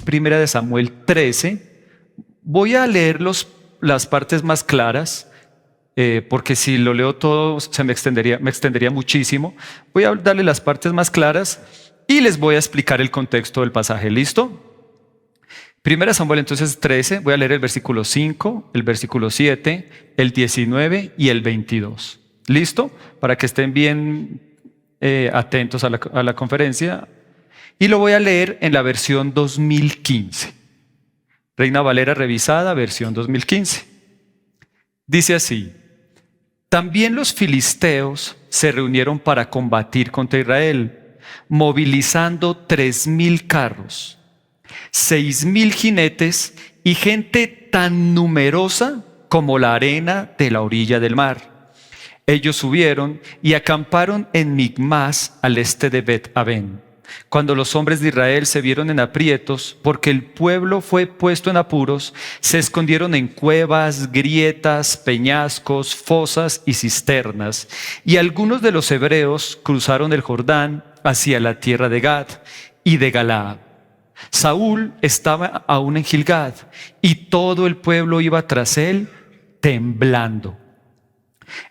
Primera de Samuel 13. Voy a leer las partes más claras, porque si lo leo todo me extendería muchísimo. Voy a darle las partes más claras y les voy a explicar el contexto del pasaje. ¿Listo? Primera Samuel entonces 13, voy a leer el versículo 5, el versículo 7, el 19 y el 22. ¿Listo? Para que estén bien atentos a la conferencia. Y lo voy a leer en la versión 2015. Reina Valera revisada, versión 2015. Dice así: también los filisteos se reunieron para combatir contra Israel, movilizando 3,000 carros, 6,000 jinetes y gente tan numerosa como la arena de la orilla del mar. Ellos subieron y acamparon en Micmas, al este de Bet-Aven. Cuando los hombres de Israel se vieron en aprietos, porque el pueblo fue puesto en apuros, se escondieron en cuevas, grietas, peñascos, fosas y cisternas. Y algunos de los hebreos cruzaron el Jordán hacia la tierra de Gad y de Galaad. Saúl estaba aún en Gilgad y todo el pueblo iba tras él temblando.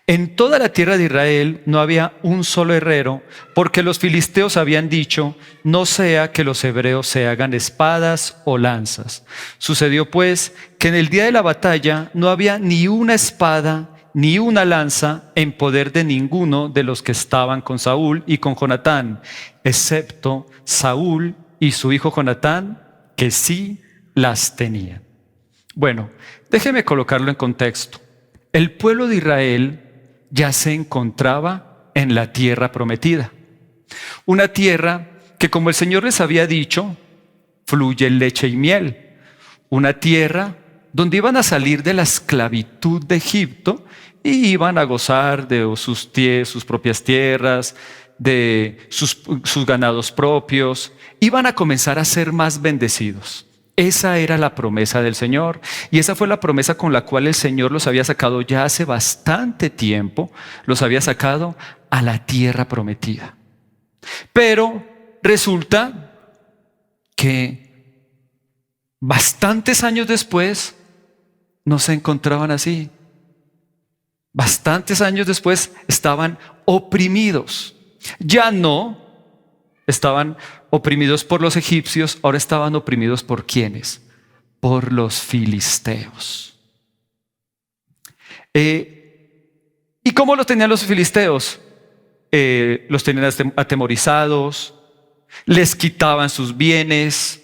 En toda la tierra de Israel no había un solo herrero, porque los filisteos habían dicho: no sea que los hebreos se hagan espadas o lanzas. Sucedió pues que en el día de la batalla no había ni una espada ni una lanza en poder de ninguno de los que estaban con Saúl y con Jonatán, excepto Saúl y su hijo Jonatán, que sí las tenían. Bueno, déjeme colocarlo en contexto. El pueblo de Israel ya se encontraba en la tierra prometida. Una tierra que, como el Señor les había dicho, fluye leche y miel. Una tierra donde iban a salir de la esclavitud de Egipto y iban a gozar de sus propias tierras, de sus ganados propios. Iban a comenzar a ser más bendecidos. Esa era la promesa del Señor, y esa fue la promesa con la cual el Señor los había sacado ya hace bastante tiempo. Los había sacado a la tierra prometida. Pero resulta que bastantes años después no se encontraban así. Bastantes años después estaban oprimidos. Ya no estaban oprimidos por los egipcios, ahora estaban oprimidos ¿por quiénes? Por los filisteos. ¿Y cómo los tenían los filisteos? Los tenían atemorizados, les quitaban sus bienes,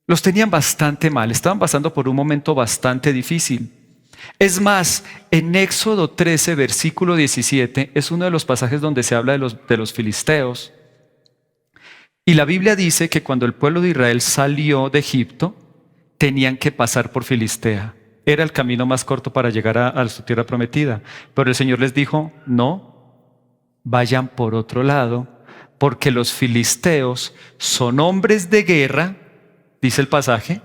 los tenían bastante mal, estaban pasando por un momento bastante difícil. Es más, en Éxodo 13, versículo 17, es uno de los pasajes donde se habla de los filisteos. Y la Biblia dice que cuando el pueblo de Israel salió de Egipto, tenían que pasar por Filistea. Era el camino más corto para llegar a su tierra prometida. Pero el Señor les dijo: no, vayan por otro lado, porque los filisteos son hombres de guerra, dice el pasaje,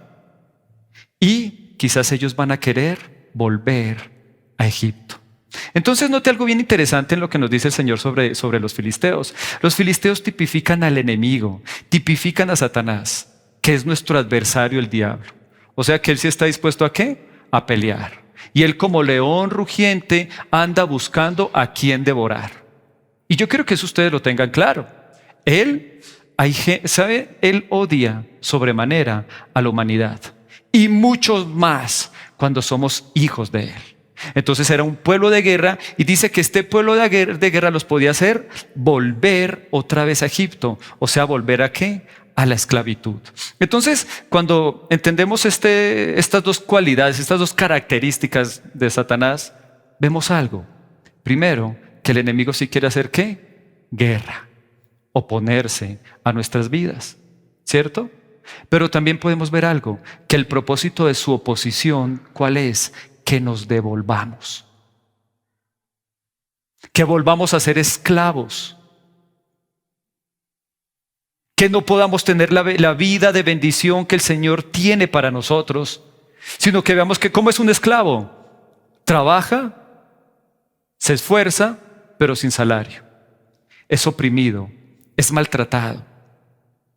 y quizás ellos van a querer volver a Egipto. Entonces note algo bien interesante en lo que nos dice el Señor sobre los filisteos. Los filisteos tipifican al enemigo, tipifican a Satanás, que es nuestro adversario, el diablo. O sea que él sí está dispuesto ¿a qué? A pelear. Y él, como león rugiente, anda buscando a quien devorar. Y yo quiero que eso ustedes lo tengan claro. Él odia sobremanera a la humanidad, y muchos más cuando somos hijos de él. Entonces era un pueblo de guerra, y dice que este pueblo de guerra los podía hacer volver otra vez a Egipto. O sea, ¿volver a qué? A la esclavitud. Entonces, cuando entendemos estas dos cualidades, estas dos características de Satanás, vemos algo. Primero, que el enemigo sí quiere hacer ¿qué? Guerra, oponerse a nuestras vidas, ¿cierto? Pero también podemos ver algo, que el propósito de su oposición, ¿cuál es? Que nos devolvamos, que volvamos a ser esclavos, que no podamos tener la vida de bendición que el Señor tiene para nosotros, sino que veamos que ¿cómo es un esclavo? Trabaja, se esfuerza, pero sin salario, es oprimido, es maltratado.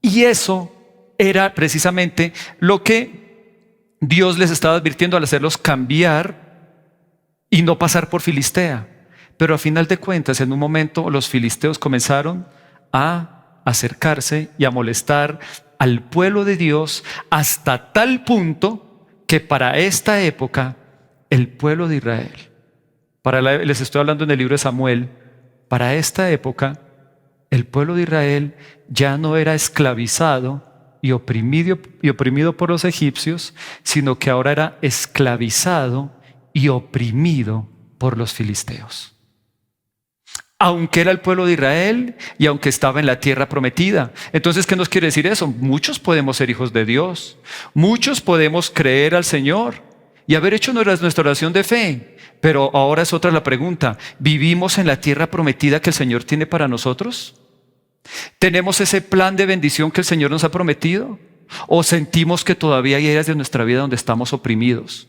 Y eso era precisamente lo que Dios les estaba advirtiendo al hacerlos cambiar y no pasar por Filistea. Pero a final de cuentas, en un momento, los filisteos comenzaron a acercarse y a molestar al pueblo de Dios hasta tal punto que para esta época el pueblo de Israel, les estoy hablando en el libro de Samuel, para esta época el pueblo de Israel ya no era esclavizado y oprimido por los egipcios, sino que ahora era esclavizado y oprimido por los filisteos. Aunque era el pueblo de Israel y aunque estaba en la tierra prometida. Entonces, ¿qué nos quiere decir eso? Muchos podemos ser hijos de Dios. Muchos podemos creer al Señor y haber hecho nuestra oración de fe. Pero ahora es otra la pregunta. ¿Vivimos en la tierra prometida que el Señor tiene para nosotros? ¿Tenemos ese plan de bendición que el Señor nos ha prometido? ¿O sentimos que todavía hay áreas de nuestra vida donde estamos oprimidos,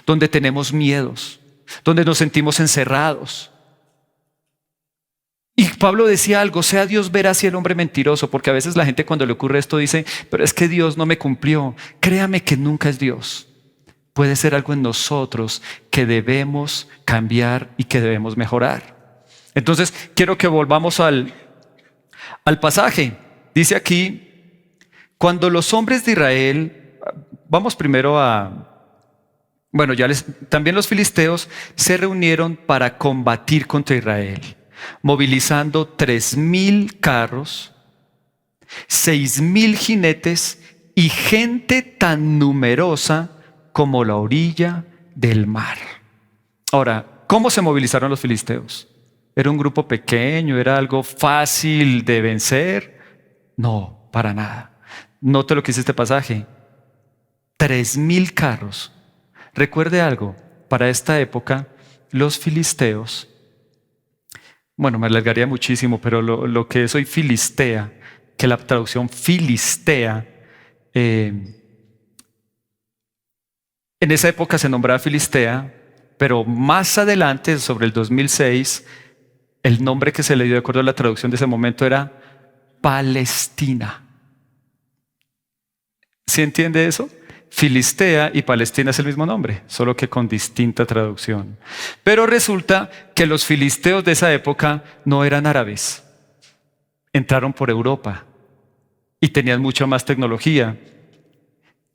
donde tenemos miedos, donde nos sentimos encerrados? Y Pablo decía algo: sea Dios veraz y el hombre mentiroso, porque a veces la gente cuando le ocurre esto dice, pero es que Dios no me cumplió. Créame que nunca es Dios. Puede ser algo en nosotros que debemos cambiar y que debemos mejorar. Entonces quiero que volvamos al pasaje. Dice aquí, cuando los hombres de Israel, vamos primero bueno, también los filisteos se reunieron para combatir contra Israel, movilizando 3,000 carros, 6,000 jinetes y gente tan numerosa como la orilla del mar. Ahora, ¿cómo se movilizaron los filisteos? ¿Era un grupo pequeño? ¿Era algo fácil de vencer? No, para nada. Note lo que dice este pasaje: 3,000 carros. Recuerde algo, para esta época los filisteos, bueno, me alargaría muchísimo, pero lo que es hoy Filistea, que la traducción Filistea, en esa época se nombraba Filistea, pero más adelante, sobre el 2006, el nombre que se le dio de acuerdo a la traducción de ese momento era Palestina. ¿Sí entiende eso? Filistea y Palestina es el mismo nombre, solo que con distinta traducción. Pero resulta que los filisteos de esa época no eran árabes. Entraron por Europa y tenían mucha más tecnología.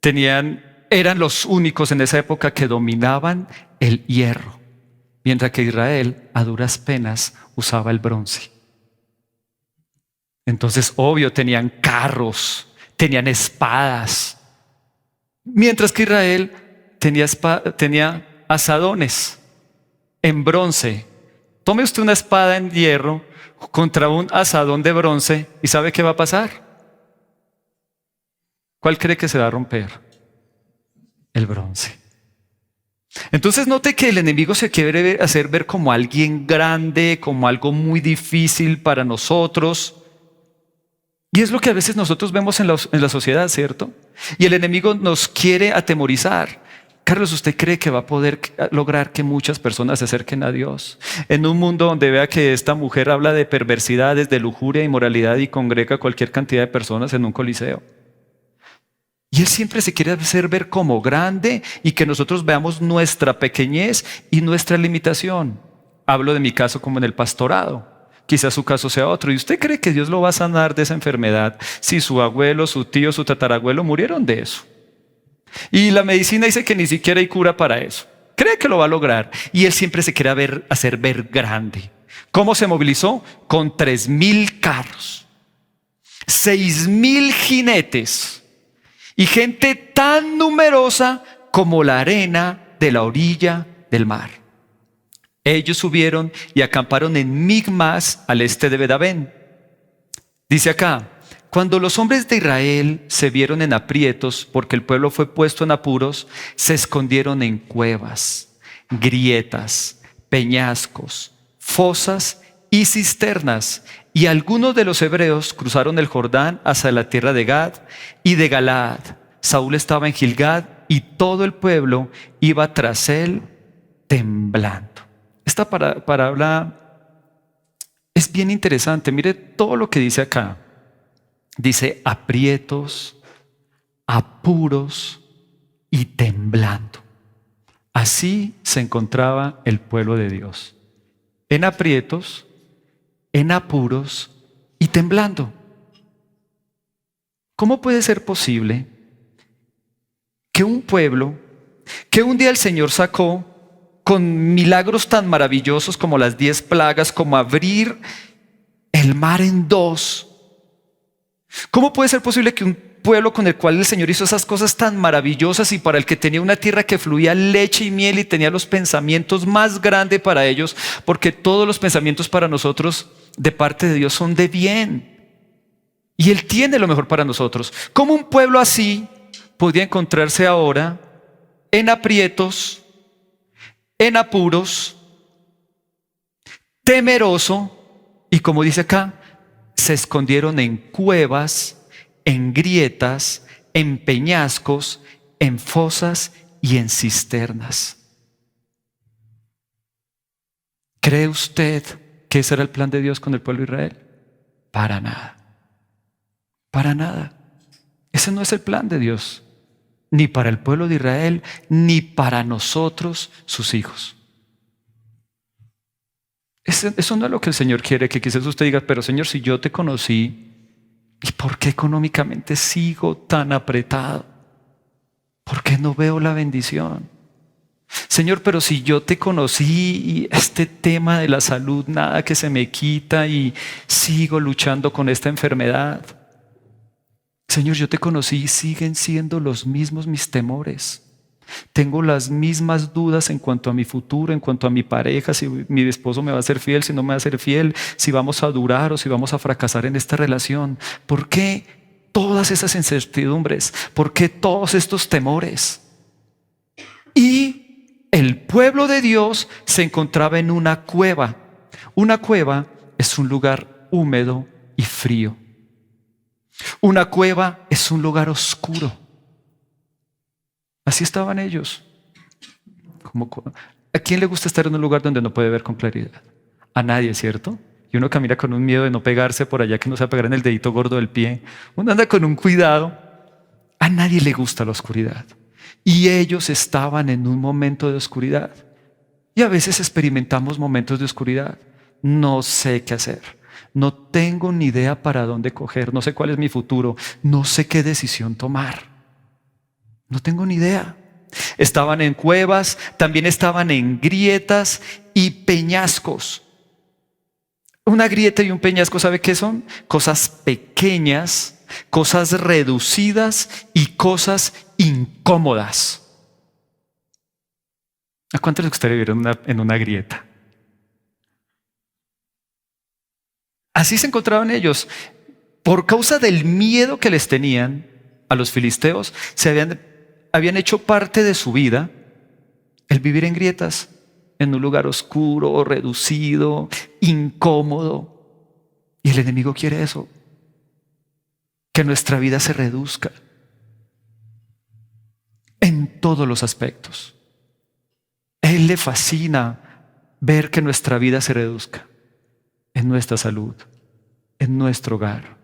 Eran los únicos en esa época que dominaban el hierro, mientras que Israel a duras penas usaba el bronce. Entonces, obvio, tenían carros, tenían espadas, mientras que Israel tenía asadones en bronce. Tome usted una espada en hierro contra un asadón de bronce y ¿sabe qué va a pasar? ¿Cuál cree que se va a romper? El bronce. Entonces note que el enemigo se quiere hacer ver como alguien grande, como algo muy difícil para nosotros. Y es lo que a veces nosotros vemos en la sociedad, ¿cierto? Y el enemigo nos quiere atemorizar. Carlos, ¿usted cree que va a poder lograr que muchas personas se acerquen a Dios? En un mundo donde vea que esta mujer habla de perversidades, de lujuria, inmoralidad y congrega cualquier cantidad de personas en un coliseo. Y él siempre se quiere hacer ver como grande y que nosotros veamos nuestra pequeñez y nuestra limitación. Hablo de mi caso como en el pastorado. Quizás su caso sea otro. ¿Y usted cree que Dios lo va a sanar de esa enfermedad si su abuelo, su tío, su tatarabuelo murieron de eso? Y la medicina dice que ni siquiera hay cura para eso. Cree que lo va a lograr. Y él siempre se quiere hacer ver grande. ¿Cómo se movilizó? Con 3,000 carros, 6,000 jinetes y gente tan numerosa como la arena de la orilla del mar. Ellos subieron y acamparon en Migmas, al este de Bedabén. Dice acá, cuando los hombres de Israel se vieron en aprietos porque el pueblo fue puesto en apuros, se escondieron en cuevas, grietas, peñascos, fosas y cisternas. Y algunos de los hebreos cruzaron el Jordán hacia la tierra de Gad y de Galaad. Saúl estaba en Gilgad y todo el pueblo iba tras él temblando. Esta parábola es bien interesante. Mire todo lo que dice acá. Dice aprietos, apuros y temblando. Así se encontraba el pueblo de Dios, en aprietos, en apuros y temblando. ¿Cómo puede ser posible que un pueblo que un día el Señor sacó con milagros tan maravillosos como las 10 plagas, como abrir el mar en dos, cómo puede ser posible que un pueblo con el cual el Señor hizo esas cosas tan maravillosas y para el que tenía una tierra que fluía leche y miel y tenía los pensamientos más grandes para ellos, porque todos los pensamientos para nosotros de parte de Dios son de bien y Él tiene lo mejor para nosotros? ¿Cómo un pueblo así podía encontrarse ahora en aprietos, en apuros, temeroso, y como dice acá, se escondieron en cuevas, en grietas, en peñascos, en fosas y en cisternas? ¿Cree usted que ese era el plan de Dios con el pueblo de Israel? Para nada. Para nada. Ese no es el plan de Dios, ni para el pueblo de Israel, ni para nosotros, sus hijos. Eso no es lo que el Señor quiere, que quizás usted diga, pero Señor, si yo te conocí, ¿y por qué económicamente sigo tan apretado? ¿Por qué no veo la bendición? Señor, pero si yo te conocí y este tema de la salud, nada que se me quita y sigo luchando con esta enfermedad. Señor, yo te conocí y siguen siendo los mismos mis temores. Tengo las mismas dudas en cuanto a mi futuro, en cuanto a mi pareja, si mi esposo me va a ser fiel, si no me va a ser fiel, si vamos a durar o si vamos a fracasar en esta relación. ¿Por qué todas esas incertidumbres? ¿Por qué todos estos temores? Y el pueblo de Dios se encontraba en una cueva. Una cueva es un lugar húmedo y frío. Una cueva es un lugar oscuro. Así estaban ellos. ¿A quién le gusta estar en un lugar donde no puede ver con claridad? A nadie, ¿cierto? Y uno camina con un miedo de no pegarse por allá, que no se va a pegar en el dedito gordo del pie. Uno anda con un cuidado. A nadie le gusta la oscuridad. Y ellos estaban en un momento de oscuridad. Y a veces experimentamos momentos de oscuridad. No sé qué hacer. No tengo ni idea para dónde coger. No sé cuál es mi futuro. No sé qué decisión tomar. No tengo ni idea. Estaban en cuevas, también estaban en grietas y peñascos. Una grieta y un peñasco, ¿sabe qué son? Cosas pequeñas, cosas reducidas y cosas incómodas. ¿A cuántos de ustedes vivieron en una grieta? Así se encontraban ellos. Por causa del miedo que les tenían a los filisteos, habían hecho parte de su vida el vivir en grietas, en un lugar oscuro, reducido, incómodo. Y el enemigo quiere eso, que nuestra vida se reduzca en todos los aspectos. A él le fascina ver que nuestra vida se reduzca en nuestra salud, en nuestro hogar,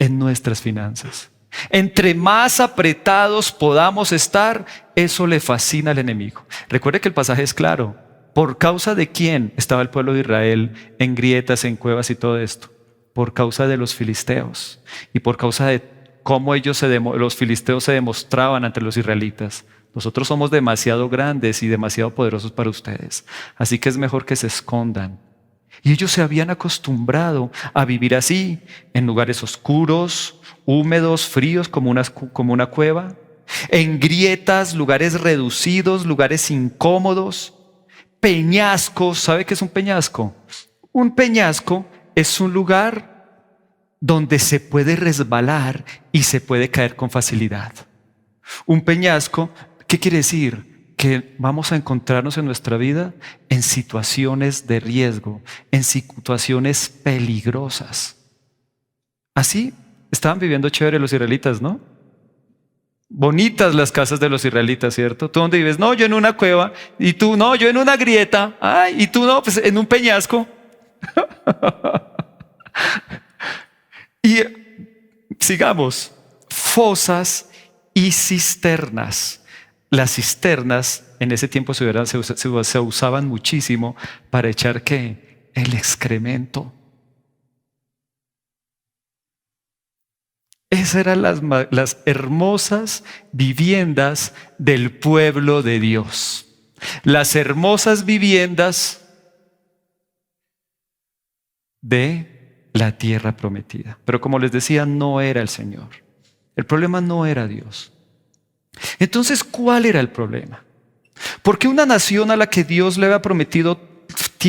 en nuestras finanzas. Entre más apretados podamos estar, eso le fascina al enemigo. Recuerde que el pasaje es claro. ¿Por causa de quién estaba el pueblo de Israel en grietas, en cuevas y todo esto? Por causa de los filisteos y por causa de cómo los filisteos se demostraban ante los israelitas. Nosotros somos demasiado grandes y demasiado poderosos para ustedes, así que es mejor que se escondan. Y ellos se habían acostumbrado a vivir así, en lugares oscuros, húmedos, fríos, como una cueva, en grietas, lugares reducidos, lugares incómodos, peñascos. ¿Sabe qué es un peñasco? Un peñasco es un lugar donde se puede resbalar y se puede caer con facilidad. Un peñasco, ¿qué quiere decir? Que vamos a encontrarnos en nuestra vida en situaciones de riesgo, en situaciones peligrosas. Así estaban viviendo chévere los israelitas, ¿no? Bonitas las casas de los israelitas, ¿cierto? ¿Tú dónde vives? No, yo en una cueva. Y tú, no, yo en una grieta. Ay, y tú, no, pues en un peñasco. Y sigamos. Fosas y cisternas. Las cisternas en ese tiempo se usaban muchísimo para echar ¿qué? El excremento. Esas eran las hermosas viviendas del pueblo de Dios. Las hermosas viviendas de la tierra prometida. Pero como les decía, no era el Señor. El problema no era Dios. Entonces, ¿cuál era el problema? Porque una nación a la que Dios le había prometido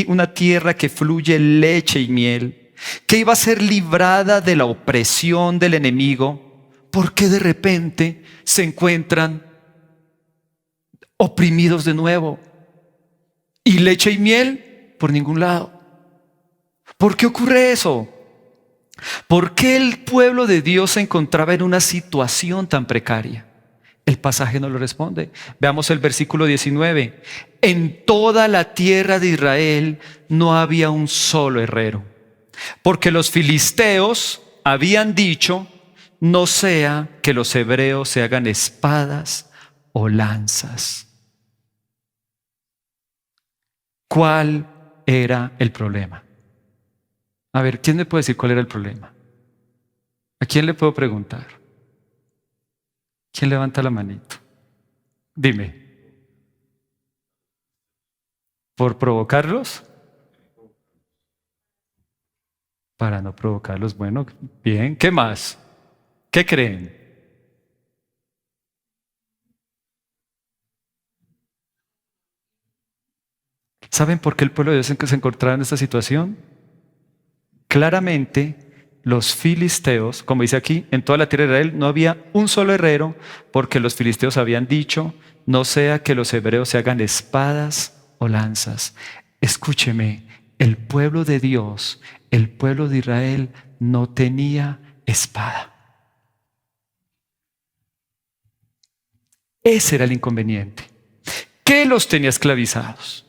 una tierra que fluye leche y miel, que iba a ser librada de la opresión del enemigo, ¿por qué de repente se encuentran oprimidos de nuevo? ¿Y leche y miel? Por ningún lado. ¿Por qué ocurre eso? ¿Por qué el pueblo de Dios se encontraba en una situación tan precaria? El pasaje no lo responde. Veamos el versículo 19. En toda la tierra de Israel no había un solo herrero, porque los filisteos habían dicho: no sea que los hebreos se hagan espadas o lanzas. ¿Cuál era el problema? A ver, ¿quién me puede decir cuál era el problema? ¿A quién le puedo preguntar? ¿Quién levanta la manito? Dime. ¿Por provocarlos? Para no provocarlos. Bueno, bien. ¿Qué más? ¿Qué creen? ¿Saben por qué el pueblo de Dios se encontraba en esta situación? Claramente, los filisteos, como dice aquí, en toda la tierra de Israel no había un solo herrero, porque los filisteos habían dicho: no sea que los hebreos se hagan espadas o lanzas. Escúcheme, el pueblo de Dios, el pueblo de Israel no tenía espada. Ese era el inconveniente. ¿Qué los tenía esclavizados?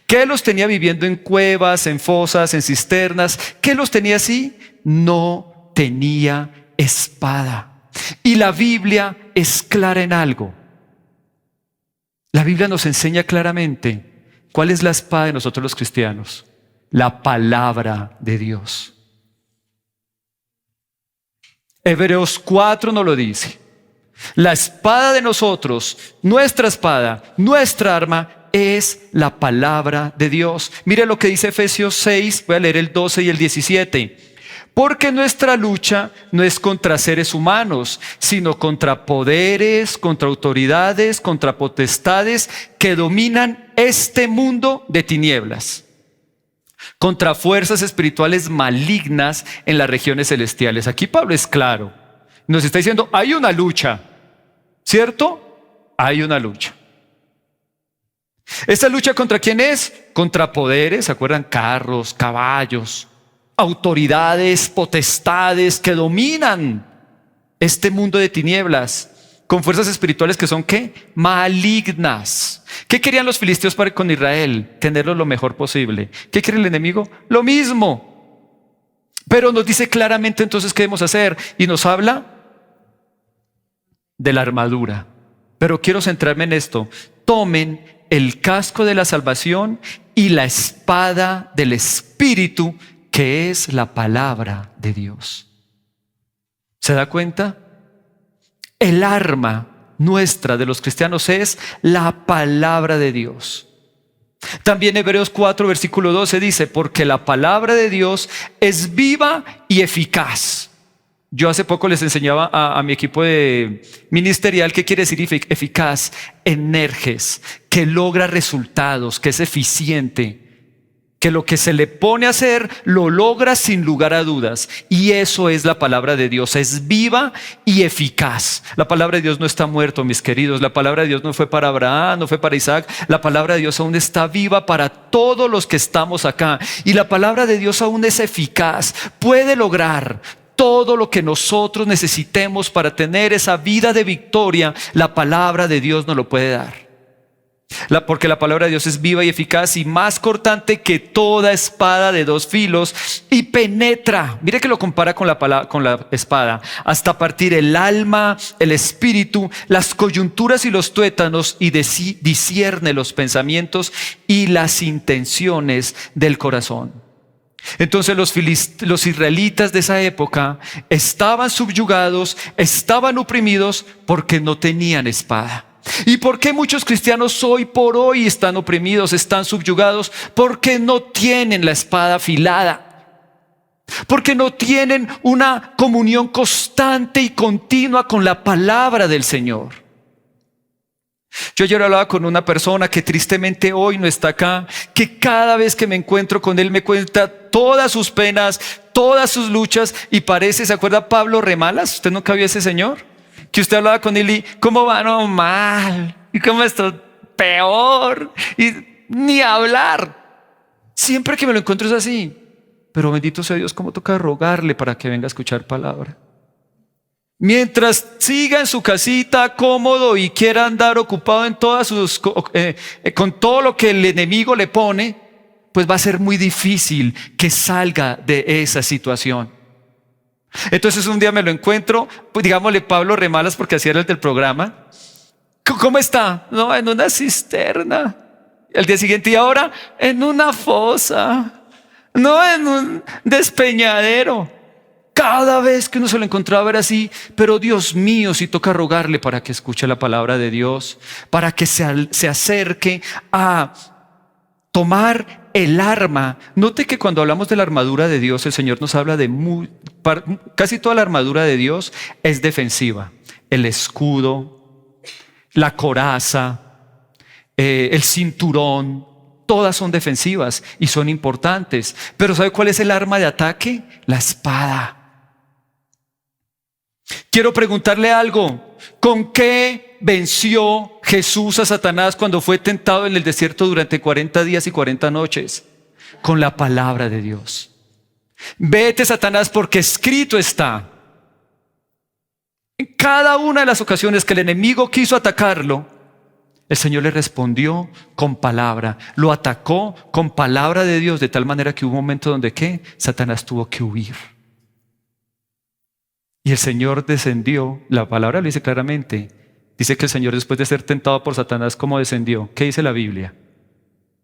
¿Qué los tenía viviendo en cuevas, en fosas, en cisternas? ¿Qué los tenía así? No tenía espada. Y la Biblia es clara en algo. La Biblia nos enseña claramente cuál es la espada de nosotros los cristianos: la palabra de Dios. Hebreos 4 nos lo dice. La espada de nosotros, nuestra espada, nuestra arma, es la palabra de Dios. Mire lo que dice Efesios 6, voy a leer el 12 y el 17. Porque nuestra lucha no es contra seres humanos, sino contra poderes, contra autoridades, contra potestades que dominan este mundo de tinieblas, contra fuerzas espirituales malignas en las regiones celestiales. Aquí Pablo es claro. Nos está diciendo, hay una lucha, ¿cierto? Hay una lucha. ¿Esta lucha contra quién es? Contra poderes, ¿se acuerdan? Carros, caballos, autoridades, potestades que dominan este mundo de tinieblas, con fuerzas espirituales que son ¿qué? Malignas. ¿Qué querían los filisteos con Israel? Tenerlo lo mejor posible. ¿Qué quiere el enemigo? Lo mismo. Pero nos dice claramente entonces qué debemos hacer, y nos habla de la armadura. Pero quiero centrarme en esto. Tomen el casco de la salvación y la espada del Espíritu, que es la palabra de Dios. ¿Se da cuenta? El arma nuestra de los cristianos es la palabra de Dios. También Hebreos 4 versículo 12 dice: porque la palabra de Dios es viva y eficaz. Yo hace poco les enseñaba a mi equipo de ministerial qué quiere decir eficaz: energes, que logra resultados, que es eficiente, que lo que se le pone a hacer lo logra sin lugar a dudas. Y eso es la palabra de Dios, es viva y eficaz. La palabra de Dios no está muerto, mis queridos. La palabra de Dios no fue para Abraham, no fue para Isaac. La palabra de Dios aún está viva para todos los que estamos acá. Y la palabra de Dios aún es eficaz, puede lograr todo lo que nosotros necesitemos para tener esa vida de victoria. La palabra de Dios nos lo puede dar. Porque la palabra de Dios es viva y eficaz y más cortante que toda espada de dos filos y penetra. Mire que lo compara con la espada, hasta partir el alma, el espíritu, las coyunturas y los tuétanos, y discierne los pensamientos y las intenciones del corazón. Entonces los israelitas de esa época estaban subyugados, estaban oprimidos porque no tenían espada. ¿Y por qué muchos cristianos hoy por hoy están oprimidos, están subyugados? Porque no tienen la espada afilada, porque no tienen una comunión constante y continua con la palabra del Señor. Yo ayer hablaba con una persona que tristemente hoy no está acá, que cada vez que me encuentro con él me cuenta todas sus penas, todas sus luchas, y parece, ¿se acuerda Pablo Remalas? ¿Usted nunca vio a ese señor? Que usted hablaba con él y ¿cómo va? No, mal. ¿Y cómo esto? Peor. Y ni hablar. Siempre que me lo encuentro es así. Pero bendito sea Dios, cómo toca rogarle para que venga a escuchar palabra. Mientras siga en su casita cómodo y quiera andar ocupado en todas con todo lo que el enemigo le pone, pues va a ser muy difícil que salga de esa situación. Entonces un día me lo encuentro, pues digámosle Pablo Remalas, porque así era el del programa. ¿Cómo está? No, en una cisterna. Al día siguiente, y ahora en una fosa. No, en un despeñadero. Cada vez que uno se lo encontraba era así. Pero Dios mío, si toca rogarle para que escuche la palabra de Dios, para que se acerque a tomar el arma. Note que cuando hablamos de la armadura de Dios, el Señor nos habla de casi toda la armadura de Dios es defensiva. El escudo, la coraza, el cinturón, todas son defensivas y son importantes. Pero ¿sabe cuál es el arma de ataque? La espada. Quiero preguntarle algo. ¿Con qué venció Jesús a Satanás cuando fue tentado en el desierto durante 40 días y 40 noches? Con la palabra de Dios. Vete, Satanás, porque escrito está. En cada una de las ocasiones que el enemigo quiso atacarlo, el Señor le respondió con palabra. Lo atacó con palabra de Dios, de tal manera que hubo un momento donde ¿qué? Satanás tuvo que huir. Y el Señor descendió. La palabra lo dice claramente. Dice que el Señor, después de ser tentado por Satanás, ¿cómo descendió? ¿Qué dice la Biblia?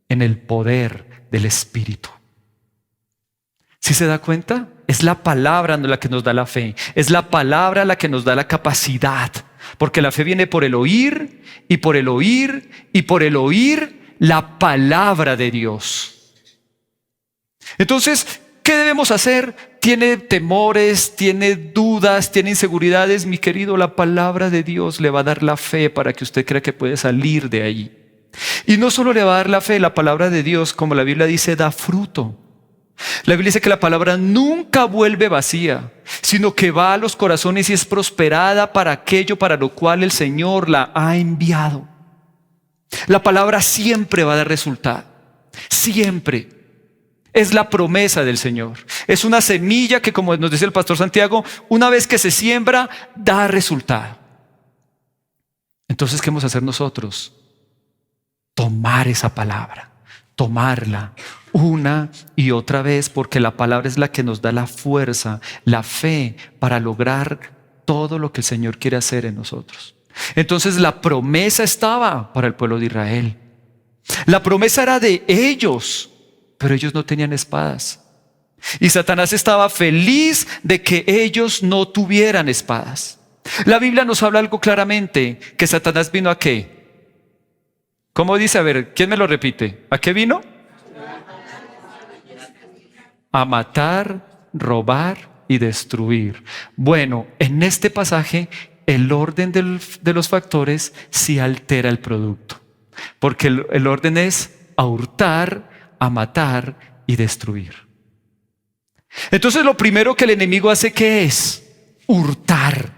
En el poder del Espíritu. ¿Sí se da cuenta? Es la palabra la que nos da la fe. Es la palabra la que nos da la capacidad. Porque la fe viene por el oír, y por el oír, y por el oír la palabra de Dios. Entonces, ¿qué debemos hacer? Tiene temores, tiene dudas, tiene inseguridades. Mi querido, la palabra de Dios le va a dar la fe para que usted crea que puede salir de ahí. Y no solo le va a dar la fe, la palabra de Dios, como la Biblia dice, da fruto. La Biblia dice que la palabra nunca vuelve vacía, sino que va a los corazones y es prosperada para aquello para lo cual el Señor la ha enviado. La palabra siempre va a dar resultado. Siempre. Es la promesa del Señor. Es una semilla que, como nos dice el pastor Santiago, una vez que se siembra, da resultado. Entonces, ¿qué vamos a hacer nosotros? Tomar esa palabra, tomarla una y otra vez, porque la palabra es la que nos da la fuerza, la fe para lograr todo lo que el Señor quiere hacer en nosotros. Entonces la promesa estaba para el pueblo de Israel. La promesa era de ellos, pero ellos no tenían espadas. Y Satanás estaba feliz de que ellos no tuvieran espadas. La Biblia nos habla algo claramente, que Satanás vino ¿a qué? ¿Cómo dice? A ver, ¿quién me lo repite? ¿A qué vino? A matar, robar y destruir. Bueno, en este pasaje el orden de los factores sí altera el producto, porque el orden es a hurtar, a matar y destruir. Entonces lo primero que el enemigo hace, ¿qué es? Hurtar.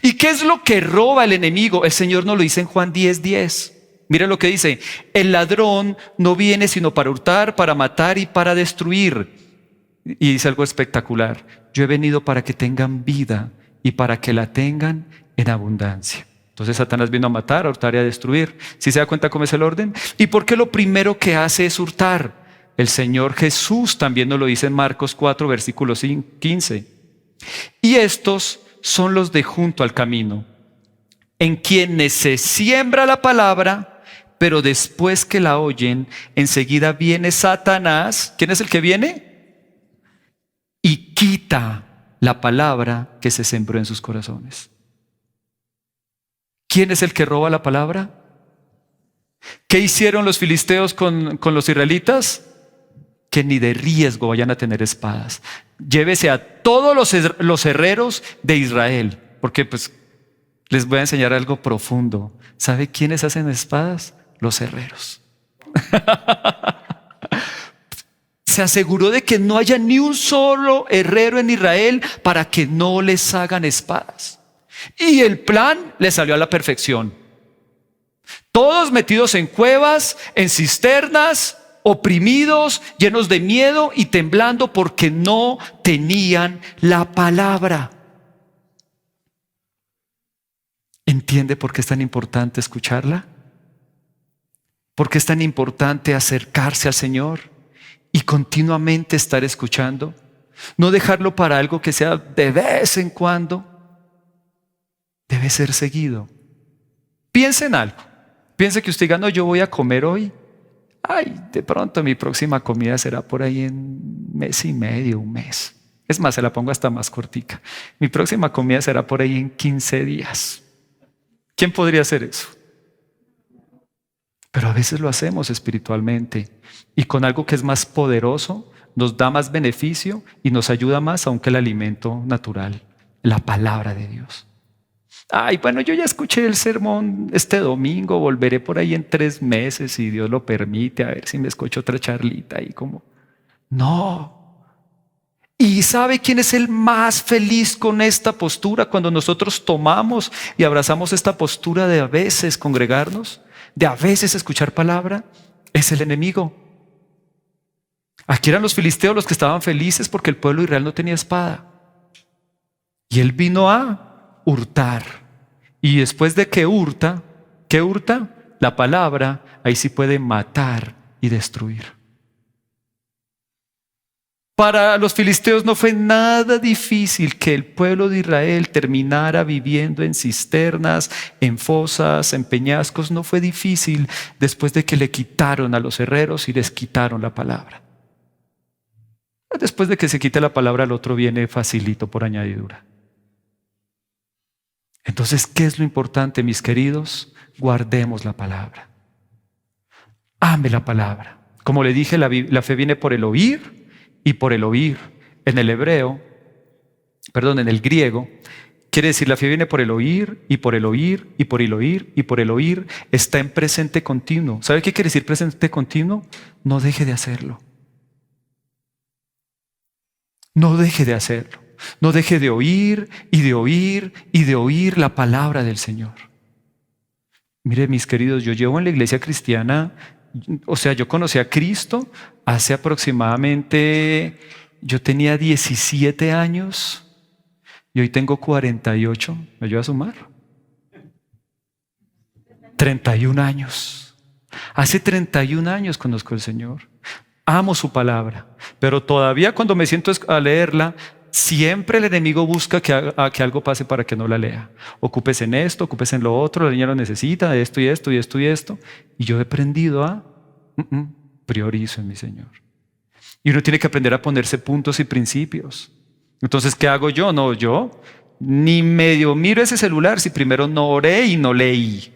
¿Y qué es lo que roba el enemigo? El Señor nos lo dice en Juan 10:10. Mira lo que dice: el ladrón no viene sino para hurtar, para matar y para destruir. Y dice algo espectacular: yo he venido para que tengan vida y para que la tengan en abundancia. Entonces Satanás vino a matar, a hurtar y a destruir. ¿Sí se da cuenta cómo es el orden? ¿Y por qué lo primero que hace es hurtar? El Señor Jesús también nos lo dice en Marcos 4, versículo 15. Y estos son los de junto al camino, en quienes se siembra la palabra, pero después que la oyen, enseguida viene Satanás. ¿Quién es el que viene? Y quita la palabra que se sembró en sus corazones. ¿Quién es el que roba la palabra? ¿Qué hicieron los filisteos con los israelitas? Que ni de riesgo vayan a tener espadas. Llévese a todos los herreros de Israel, porque pues les voy a enseñar algo profundo. ¿Sabe quiénes hacen espadas? Los herreros. Se aseguró de que no haya ni un solo herrero en Israel para que no les hagan espadas. Y el plan le salió a la perfección. Todos metidos en cuevas, en cisternas, oprimidos, llenos de miedo y temblando porque no tenían la palabra. ¿Entiende por qué es tan importante escucharla? ¿Por qué es tan importante acercarse al Señor y continuamente estar escuchando? No dejarlo para algo que sea de vez en cuando. Debe ser seguido. Piense en algo. Piense que usted diga, no, yo voy a comer hoy. Ay, de pronto mi próxima comida será por ahí en mes y medio, un mes. Es más, se la pongo hasta más cortica. Mi próxima comida será por ahí en 15 días. ¿Quién podría hacer eso? Pero a veces lo hacemos espiritualmente y con algo que es más poderoso, nos da más beneficio y nos ayuda más aún que el alimento natural, la palabra de Dios. Ay, bueno, yo ya escuché el sermón este domingo, volveré por ahí en 3 meses si Dios lo permite, a ver si me escucho otra charlita ahí como. No. ¿Y sabe quién es el más feliz con esta postura cuando nosotros tomamos y abrazamos esta postura de a veces congregarnos, de a veces escuchar palabra? Es el enemigo. Aquí eran los filisteos los que estaban felices porque el pueblo de Israel no tenía espada. Y él vino a hurtar. Y después de que hurta, ¿qué hurta? La palabra, ahí sí puede matar y destruir. Para los filisteos no fue nada difícil que el pueblo de Israel terminara viviendo en cisternas, en fosas, en peñascos. No fue difícil después de que le quitaron a los herreros y les quitaron la palabra. Después de que se quite la palabra, el otro viene facilito por añadidura. Entonces, ¿qué es lo importante, mis queridos? Guardemos la palabra. Ame la palabra. Como le dije, la fe viene por el oír y por el oír. En el en el griego, quiere decir la fe viene por el oír y por el oír y por el oír y por el oír. Está en presente continuo. ¿Sabe qué quiere decir presente continuo? No deje de hacerlo. No deje de hacerlo. No deje de oír y de oír y de oír la palabra del Señor. Mire, mis queridos, yo llevo en la iglesia cristiana, yo conocí a Cristo hace aproximadamente, yo tenía 17 años y hoy tengo 48. ¿Me ayuda a sumar? 31 años. Hace 31 años conozco al Señor. Amo su palabra, pero todavía cuando me siento a leerla, siempre el enemigo busca que algo pase para que no la lea. Ocúpese en esto, ocúpese en lo otro, la niña lo necesita, esto y esto y esto y esto. Y yo he aprendido a priorizo en mi Señor. Y uno tiene que aprender a ponerse puntos y principios. Entonces, ¿qué hago yo? No, yo ni medio miro ese celular si primero no oré y no leí.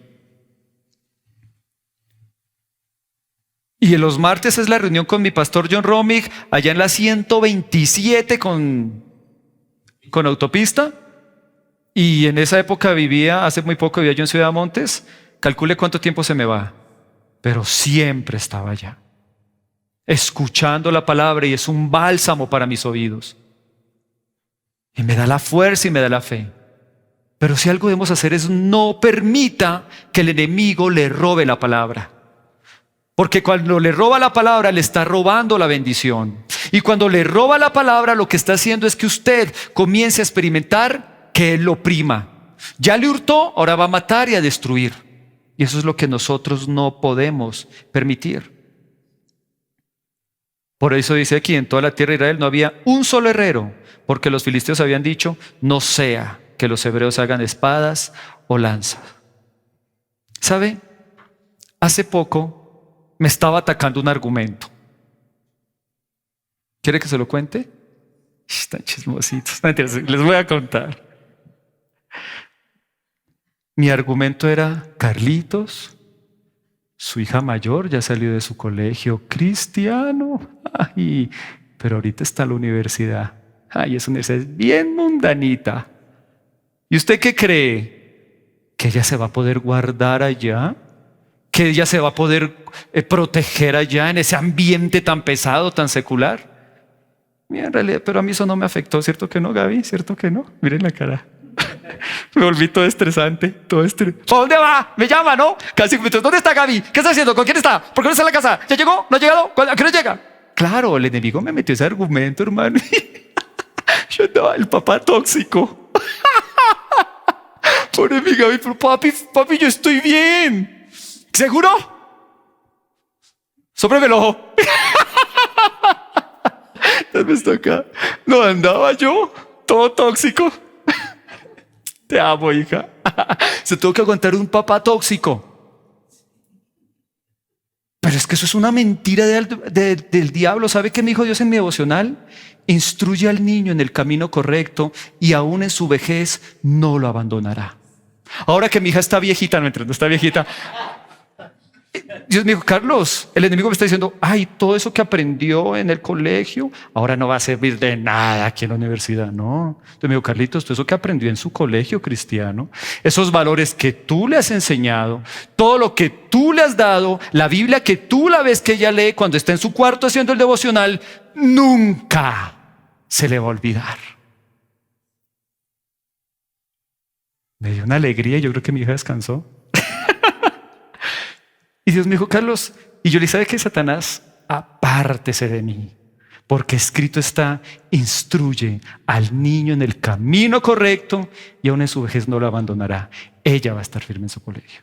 Y en los martes es la reunión con mi pastor John Romig, allá en la 127 con autopista. Y en esa época hace muy poco vivía yo en Ciudad Montes. Calcule cuánto tiempo se me va. Pero siempre estaba allá, escuchando la palabra, y es un bálsamo para mis oídos. Y me da la fuerza y me da la fe. Pero si algo debemos hacer es no permita que el enemigo le robe la palabra. Porque cuando le roba la palabra, le está robando la bendición. Y cuando le roba la palabra, lo que está haciendo es que usted comience a experimentar que él lo oprima. Ya le hurtó, ahora va a matar y a destruir. Y eso es lo que nosotros no podemos permitir. Por eso dice aquí, en toda la tierra de Israel no había un solo herrero, porque los filisteos habían dicho, no sea que los hebreos hagan espadas o lanzas. ¿Sabe? Hace poco me estaba atacando un argumento. ¿Quiere que se lo cuente? Están chismositos. Les voy a contar. Mi argumento era, Carlitos, su hija mayor ya salió de su colegio cristiano. Ay, pero ahorita está en la universidad. Ay, esa universidad es bien mundanita. ¿Y usted qué cree? ¿Que ella se va a poder guardar allá? ¿Que ella se va a poder proteger allá en ese ambiente tan pesado, tan secular? Mira, en realidad, pero a mí eso no me afectó, ¿cierto que no, Gaby? ¿Cierto que no? Miren la cara. Me volví todo estresante, todo estresante. ¿Para dónde va? Me llama, ¿no? Casi, ¿dónde está Gaby? ¿Qué está haciendo? ¿Con quién está? ¿Por qué no está en la casa? ¿Ya llegó? ¿No ha llegado? ¿A qué no llega? Claro, el enemigo me metió ese argumento, hermano. Yo andaba el papá tóxico. Pobre mi Gaby, pero papi, yo estoy bien. ¿Seguro? Sópreme el ojo. Entonces me acá. No andaba yo, todo tóxico. Te amo, hija. Se tuvo que aguantar un papá tóxico. Pero es que eso es una mentira del diablo. ¿Sabe qué me dijo Dios en mi devocional? Instruye al niño en el camino correcto y aún en su vejez no lo abandonará. Ahora que mi hija está viejita, no entiendo, está viejita. Dios me dijo, Carlos, el enemigo me está diciendo, ay, todo eso que aprendió en el colegio, ahora no va a servir de nada aquí en la universidad. No. Entonces me dijo, Carlitos, todo eso que aprendió en su colegio cristiano, esos valores que tú le has enseñado, todo lo que tú le has dado, la Biblia que tú la ves que ella lee cuando está en su cuarto haciendo el devocional, nunca se le va a olvidar. Me dio una alegría y yo creo que mi hija descansó. Y Dios me dijo, Carlos, y yo le dije, ¿sabe qué, Satanás? Apártese de mí, porque escrito está, instruye al niño en el camino correcto y aún en su vejez no lo abandonará. Ella va a estar firme en su colegio.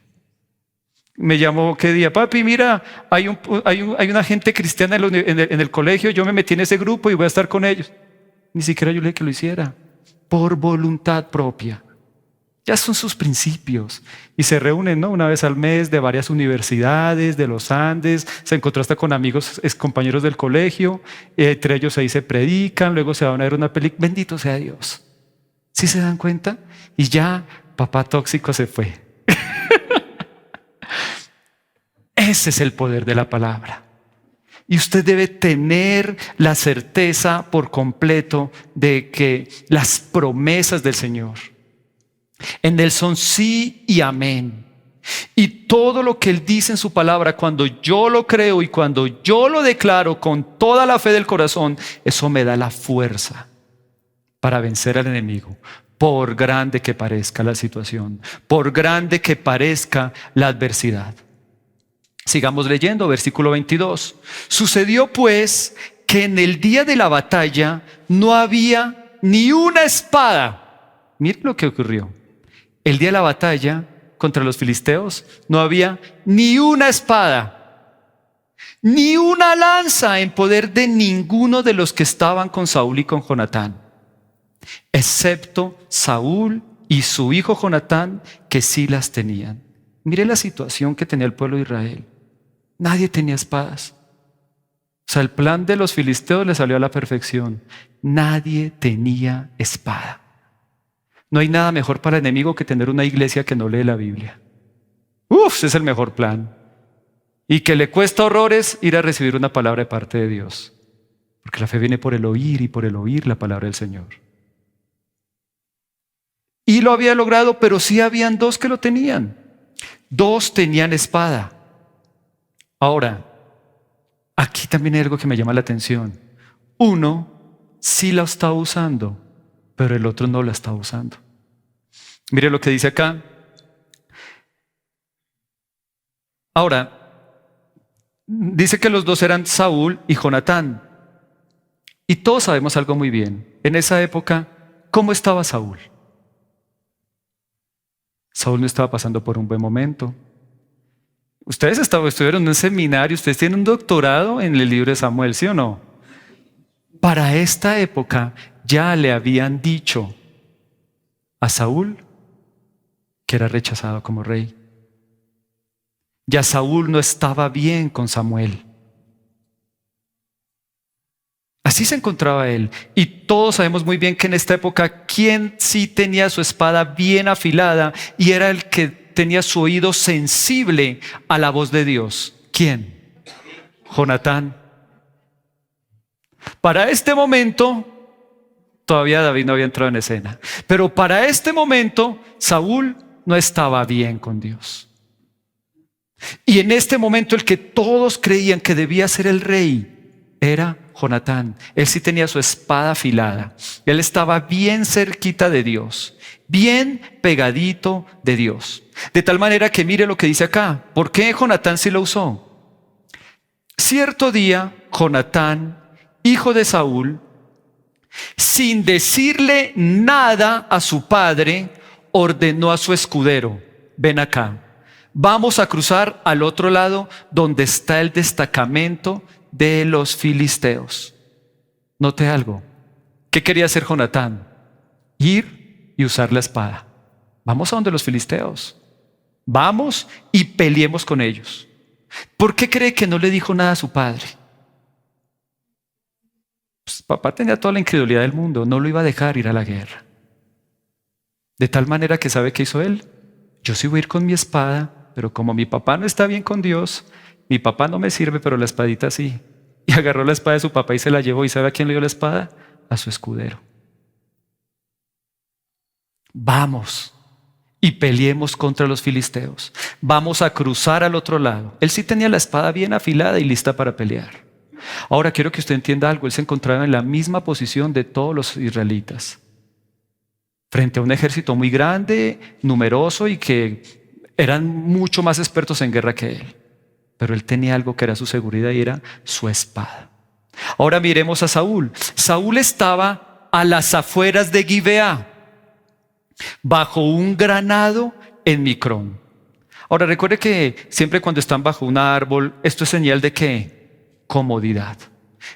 Me llamó, ¿qué día? Papi, mira, hay una gente cristiana en el colegio, yo me metí en ese grupo y voy a estar con ellos. Ni siquiera yo le dije que lo hiciera, por voluntad propia. Ya son sus principios. Y se reúnen, ¿no?, una vez al mes de varias universidades, de los Andes. Se encontró hasta con amigos, compañeros del colegio. Entre ellos ahí se predican, luego se van a ver una película. Bendito sea Dios. ¿Sí se dan cuenta? Y ya papá tóxico se fue. Ese es el poder de la palabra. Y usted debe tener la certeza por completo de que las promesas del Señor en Él son sí y amén. Y todo lo que Él dice en su palabra, cuando yo lo creo y cuando yo lo declaro con toda la fe del corazón, eso me da la fuerza para vencer al enemigo, por grande que parezca la situación, por grande que parezca la adversidad. Sigamos leyendo, versículo 22. Sucedió pues que en el día de la batalla no había ni una espada. Miren lo que ocurrió. El día de la batalla contra los filisteos no había ni una espada, ni una lanza en poder de ninguno de los que estaban con Saúl y con Jonatán, excepto Saúl y su hijo Jonatán, que sí las tenían. Mire la situación que tenía el pueblo de Israel. Nadie tenía espadas. O sea, el plan de los filisteos le salió a la perfección. Nadie tenía espada. No hay nada mejor para el enemigo que tener una iglesia que no lee la Biblia. Ese es el mejor plan. Y que le cuesta horrores ir a recibir una palabra de parte de Dios. Porque la fe viene por el oír y por el oír la palabra del Señor. Y lo había logrado, pero sí habían dos que lo tenían. Dos tenían espada. Ahora, aquí también hay algo que me llama la atención. Uno sí la está usando, pero el otro no la está usando. Mire lo que dice acá. Ahora, dice que los dos eran Saúl y Jonatán. Y todos sabemos algo muy bien. En esa época, ¿cómo estaba Saúl? Saúl no estaba pasando por un buen momento. Ustedes estuvieron en un seminario, ustedes tienen un doctorado en el libro de Samuel, ¿sí o no? Para esta época ya le habían dicho a Saúl que era rechazado como rey. Ya Saúl no estaba bien con Samuel. Así se encontraba él. Y todos sabemos muy bien que en esta época, ¿quién sí tenía su espada bien afilada y era el que tenía su oído sensible a la voz de Dios? ¿Quién? Jonatán. Para este momento, todavía David no había entrado en escena, pero para este momento, Saúl no estaba bien con Dios. Y en este momento el que todos creían que debía ser el rey era Jonatán. Él sí tenía su espada afilada. Él estaba bien cerquita de Dios, bien pegadito de Dios. De tal manera que mire lo que dice acá. ¿Por qué Jonatán sí lo usó? Cierto día, Jonatán, hijo de Saúl, sin decirle nada a su padre, ordenó a su escudero: ven acá, vamos a cruzar al otro lado donde está el destacamento de los filisteos. Note algo. ¿Qué quería hacer Jonatán? Ir y usar la espada. Vamos a donde los filisteos. Vamos y peleemos con ellos. ¿Por qué cree que no le dijo nada a su padre? Pues, papá tenía toda la incredulidad del mundo, no lo iba a dejar ir a la guerra. De tal manera que ¿sabe qué hizo él? Yo sí voy a ir con mi espada, pero como mi papá no está bien con Dios, mi papá no me sirve, pero la espadita sí. Y agarró la espada de su papá y se la llevó. ¿Y sabe a quién le dio la espada? A su escudero. Vamos y peleemos contra los filisteos. Vamos a cruzar al otro lado. Él sí tenía la espada bien afilada y lista para pelear. Ahora quiero que usted entienda algo. Él se encontraba en la misma posición de todos los israelitas, frente a un ejército muy grande, numeroso y que eran mucho más expertos en guerra que él. Pero él tenía algo que era su seguridad y era su espada. Ahora miremos a Saúl. Saúl estaba a las afueras de Gibeá, bajo un granado en Micrón. Ahora recuerde que siempre cuando están bajo un árbol, esto es señal de ¿qué? Comodidad.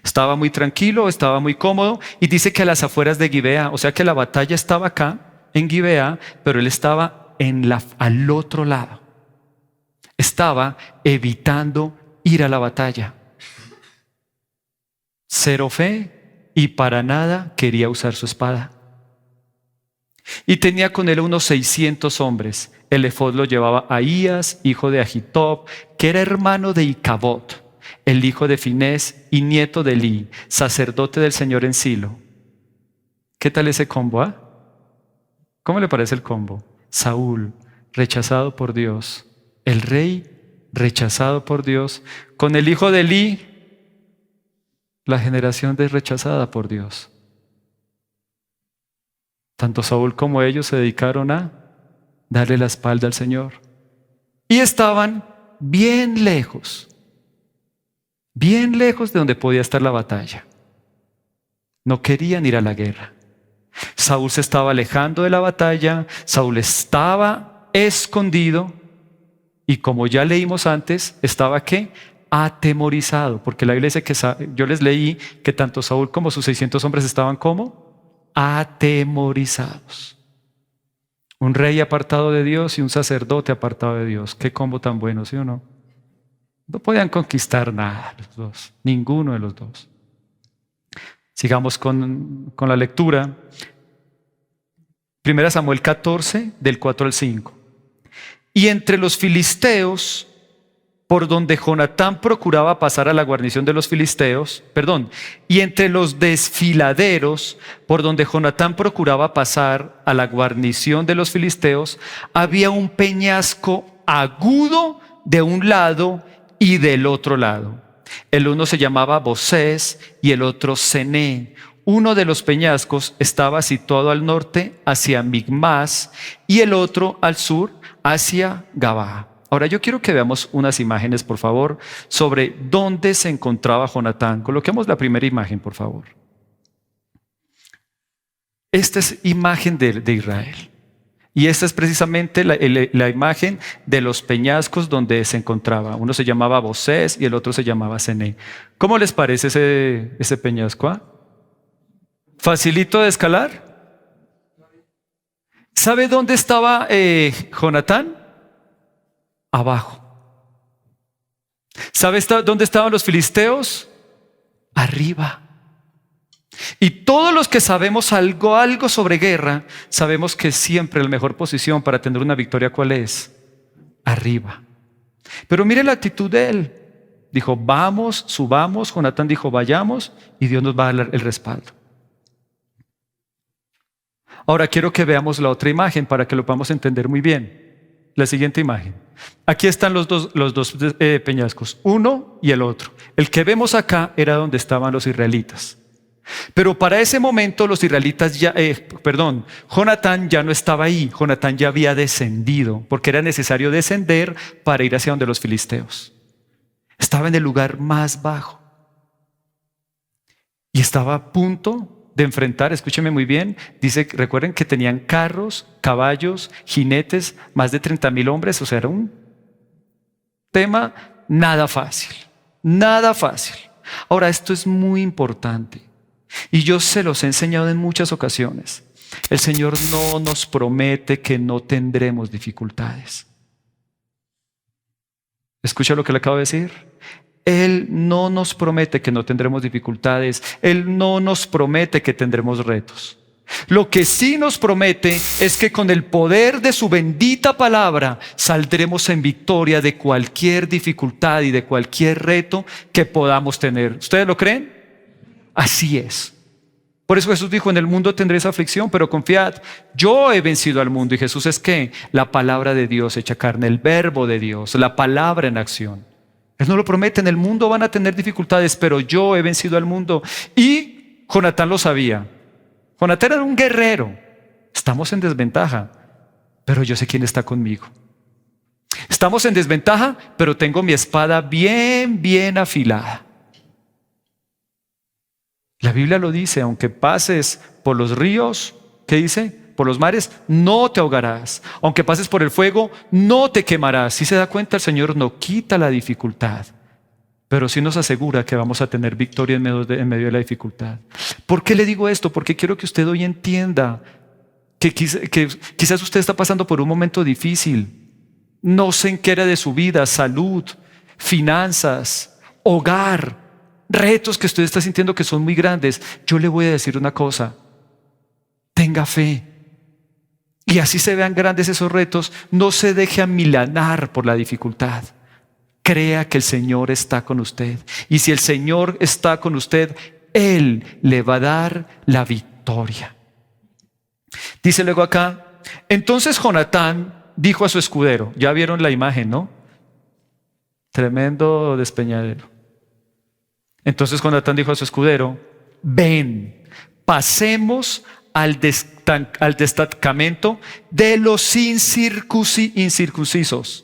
Estaba muy tranquilo, estaba muy cómodo y dice que a las afueras de Gibeá, o sea que la batalla estaba acá en Gibeá, pero él estaba al otro lado. Estaba evitando ir a la batalla. Cero fe y para nada quería usar su espada. Y tenía con él unos 600 hombres. El efod lo llevaba Ahías, hijo de Ahitob, que era hermano de Icabod, el hijo de Finés y nieto de Elí, sacerdote del Señor en Silo. ¿Qué tal ese combo? ¿Cómo le parece el combo? Saúl, rechazado por Dios. El rey, rechazado por Dios. Con el hijo de Elí, la generación rechazada por Dios. Tanto Saúl como ellos se dedicaron a darle la espalda al Señor. Y estaban bien lejos de donde podía estar la batalla. No querían ir a la guerra. Saúl se estaba alejando de la batalla, Saúl estaba escondido y como ya leímos antes, estaba ¿qué? Atemorizado, porque la Biblia dice que yo les leí que tanto Saúl como sus 600 hombres estaban ¿cómo? Atemorizados. Un rey apartado de Dios y un sacerdote apartado de Dios. Qué combo tan bueno, ¿sí o no? No podían conquistar nada los dos, ninguno de los dos. Sigamos con la lectura. 1 Samuel 14, del 4 al 5. Y entre los filisteos, por donde Jonatán procuraba pasar a la guarnición de los filisteos, y entre los desfiladeros, por donde Jonatán procuraba pasar a la guarnición de los filisteos, había un peñasco agudo de un lado y del otro lado. El uno se llamaba Bosés y el otro Cené. Uno de los peñascos estaba situado al norte hacia Migmas y el otro al sur hacia Gabá. Ahora yo quiero que veamos unas imágenes, por favor, sobre dónde se encontraba Jonatán. Coloquemos la primera imagen, por favor. Esta es imagen de Israel. Y esta es precisamente la imagen de los peñascos donde se encontraba. Uno se llamaba Bosés y el otro se llamaba Cené. ¿Cómo les parece ese peñasco? ¿Ah? ¿Facilito de escalar? ¿Sabe dónde estaba Jonatán? Abajo. ¿Sabe dónde estaban los filisteos? Arriba. Y todos los que sabemos algo sobre guerra, sabemos que siempre la mejor posición para tener una victoria, ¿cuál es? Arriba. Pero mire la actitud de él. Dijo, vamos, subamos. Jonatán dijo, vayamos, y Dios nos va a dar el respaldo. Ahora quiero que veamos la otra imagen para que lo podamos entender muy bien. La siguiente imagen. Aquí están los dos peñascos, uno y el otro. El que vemos acá era donde estaban los israelitas. Pero para ese momento los israelitas Jonatán ya no estaba ahí. Jonatán ya había descendido, porque era necesario descender para ir hacia donde los filisteos. Estaba en el lugar más bajo y estaba a punto de enfrentar, escúcheme muy bien, dice, recuerden que tenían carros, caballos, jinetes, más de 30,000 hombres, o sea, era un tema nada fácil, nada fácil. Ahora, esto es muy importante y yo se los he enseñado en muchas ocasiones. El Señor no nos promete que no tendremos dificultades. ¿Escucha lo que le acabo de decir? Él no nos promete que no tendremos dificultades. Él no nos promete que tendremos retos. Lo que sí nos promete es que con el poder de su bendita palabra saldremos en victoria de cualquier dificultad y de cualquier reto que podamos tener. ¿Ustedes lo creen? Así es. Por eso Jesús dijo, en el mundo tendréis aflicción, pero confiad, yo he vencido al mundo. Y Jesús es ¿qué? La palabra de Dios hecha carne, el verbo de Dios, la palabra en acción. Él no lo promete, en el mundo van a tener dificultades, pero yo he vencido al mundo. Y Jonatán lo sabía. Jonatán era un guerrero. Estamos en desventaja, pero yo sé quién está conmigo. Estamos en desventaja, pero tengo mi espada bien afilada. La Biblia lo dice, aunque pases por los ríos, ¿qué dice? Por los mares, no te ahogarás. Aunque pases por el fuego, no te quemarás. Si se da cuenta, el Señor no quita la dificultad, pero sí nos asegura que vamos a tener victoria en medio de la dificultad. ¿Por qué le digo esto? Porque quiero que usted hoy entienda que quizás usted está pasando por un momento difícil. No sé en qué área de su vida, salud, finanzas, hogar, retos que usted está sintiendo que son muy grandes. Yo le voy a decir una cosa: tenga fe. Y así se vean grandes esos retos, no se deje amilanar por la dificultad. Crea que el Señor está con usted. Y si el Señor está con usted, Él le va a dar la victoria. Dice luego acá, entonces Jonatán dijo a su escudero, ya vieron la imagen, ¿no? Tremendo despeñadero. Entonces Jonatán dijo a su escudero, ven, pasemos al destacamento de los incircuncisos.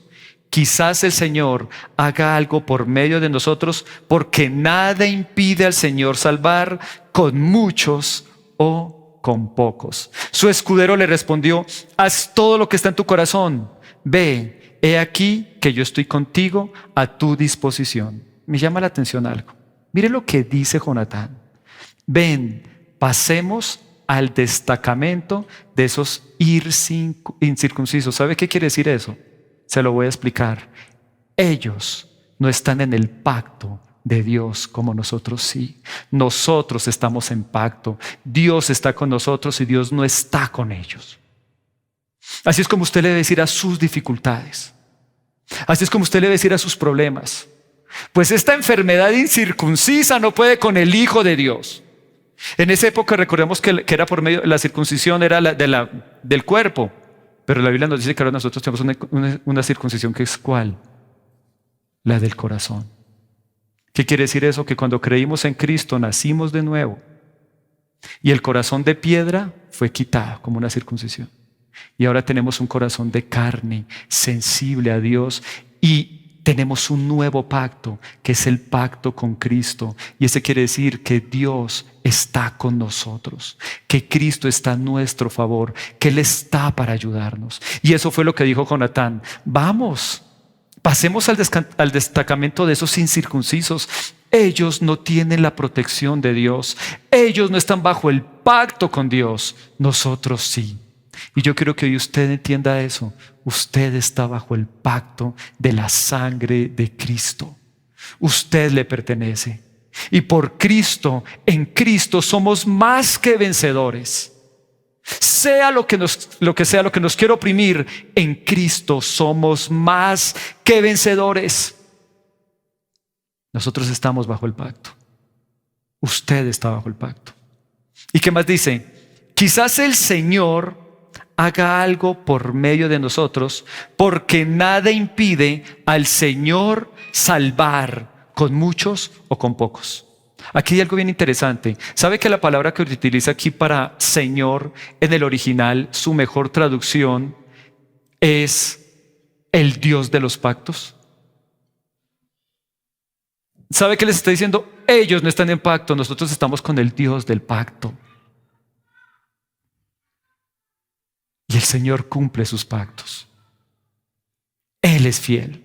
Quizás el Señor haga algo por medio de nosotros, porque nada impide al Señor salvar con muchos o con pocos. Su escudero le respondió, haz todo lo que está en tu corazón. Ve, he aquí que yo estoy contigo a tu disposición. Me llama la atención algo. Mire lo que dice Jonatán. Ven, pasemos al destacamento de esos incircuncisos. ¿Sabe qué quiere decir eso? Se lo voy a explicar. Ellos no están en el pacto de Dios como nosotros sí. Nosotros estamos en pacto. Dios está con nosotros y Dios no está con ellos. Así es como usted le debe decir a sus dificultades. Así es como usted le debe decir a sus problemas. Pues esta enfermedad incircuncisa no puede con el Hijo de Dios. En esa época recordemos que era por medio, la circuncisión era del cuerpo, pero la Biblia nos dice que ahora nosotros tenemos una circuncisión que es ¿cuál? La del corazón. ¿Qué quiere decir eso? Que cuando creímos en Cristo nacimos de nuevo y el corazón de piedra fue quitado como una circuncisión y ahora tenemos un corazón de carne sensible a Dios y tenemos un nuevo pacto, que es el pacto con Cristo. Y ese quiere decir que Dios está con nosotros, que Cristo está a nuestro favor, que Él está para ayudarnos. Y eso fue lo que dijo Jonatán. Vamos, pasemos al destacamento de esos incircuncisos. Ellos no tienen la protección de Dios. Ellos no están bajo el pacto con Dios. Nosotros sí. Y yo quiero que hoy usted entienda eso. Usted está bajo el pacto de la sangre de Cristo. Usted le pertenece. Y por Cristo, en Cristo somos más que vencedores. Sea lo que sea lo que nos quiera oprimir, en Cristo somos más que vencedores. Nosotros estamos bajo el pacto. Usted está bajo el pacto. ¿Y qué más dice? Quizás el Señor haga algo por medio de nosotros, porque nada impide al Señor salvar con muchos o con pocos. Aquí hay algo bien interesante. ¿Sabe que la palabra que utiliza aquí para Señor en el original, su mejor traducción es el Dios de los pactos? ¿Sabe qué les está diciendo? Ellos no están en pacto, nosotros estamos con el Dios del pacto. Y el Señor cumple sus pactos. Él es fiel.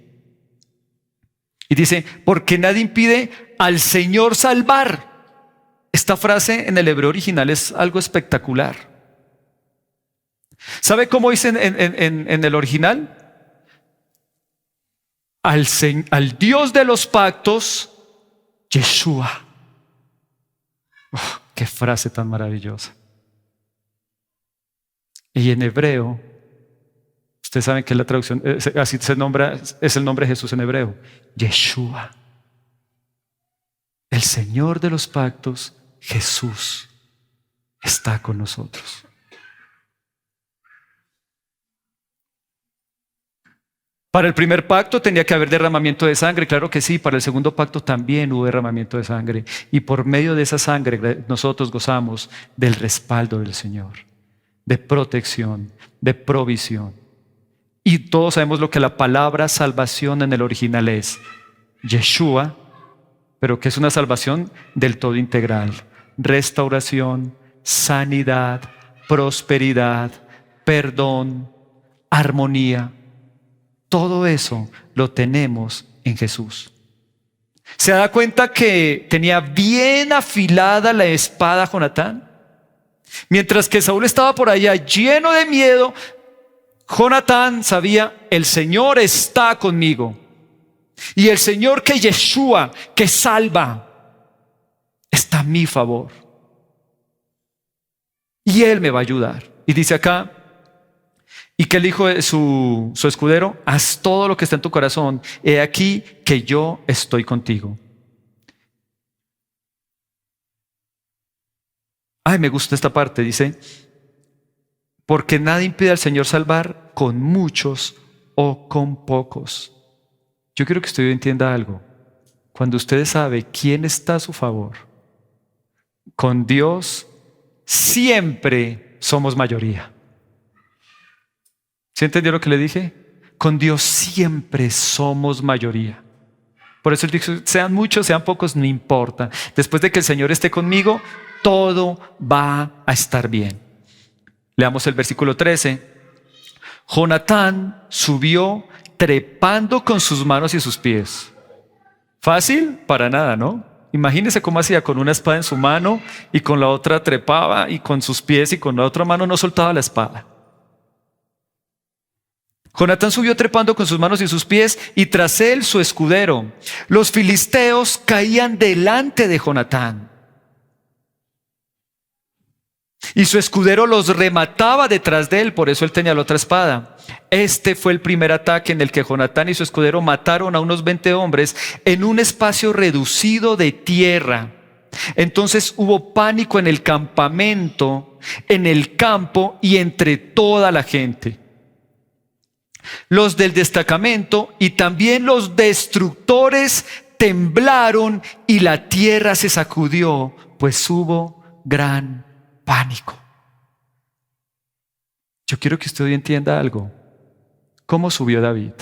Y dice, porque nadie impide al Señor salvar. Esta frase en el hebreo original es algo espectacular. ¿Sabe cómo dice en el original? Al Dios de los pactos, Yeshua. Oh, qué frase tan maravillosa. Y en hebreo, ustedes saben que la traducción, así se nombra, es el nombre de Jesús en hebreo, Yeshua. El Señor de los pactos, Jesús, está con nosotros. Para el primer pacto tenía que haber derramamiento de sangre, claro que sí. Para el segundo pacto también hubo derramamiento de sangre. Y por medio de esa sangre nosotros gozamos del respaldo del Señor, de protección, de provisión. Y todos sabemos lo que la palabra salvación en el original es. Yeshua, pero que es una salvación del todo integral. Restauración, sanidad, prosperidad, perdón, armonía. Todo eso lo tenemos en Jesús. ¿Se da cuenta que tenía bien afilada la espada Jonatán? Mientras que Saúl estaba por allá lleno de miedo, Jonatán sabía, el Señor está conmigo. Y el Señor que Yeshua, que salva, está a mi favor. Y Él me va a ayudar. Y dice acá, y que el hijo de su escudero, haz todo lo que está en tu corazón. He aquí que yo estoy contigo. Ay, me gusta esta parte, dice, porque nada impide al Señor salvar con muchos o con pocos. Yo quiero que usted entienda algo. Cuando usted sabe quién está a su favor, con Dios siempre somos mayoría. ¿Sí entendió lo que le dije? Con Dios siempre somos mayoría. Por eso él dijo, sean muchos, sean pocos, no importa. Después de que el Señor esté conmigo, todo va a estar bien. Leamos el versículo 13. Jonatán subió trepando con sus manos y sus pies. ¿Fácil? Para nada, ¿no? Imagínese cómo hacía, con una espada en su mano y con la otra trepaba, y con sus pies y con la otra mano no soltaba la espada. Jonatán subió trepando con sus manos y sus pies, y tras él su escudero. Los filisteos caían delante de Jonatán, y su escudero los remataba detrás de él, por eso él tenía la otra espada. Este fue el primer ataque en el que Jonatán y su escudero mataron a unos 20 hombres en un espacio reducido de tierra. Entonces hubo pánico en el campamento, en el campo y entre toda la gente. Los del destacamento y también los destructores temblaron y la tierra se sacudió, pues hubo gran pánico. Yo quiero que usted hoy entienda algo. ¿Cómo subió David?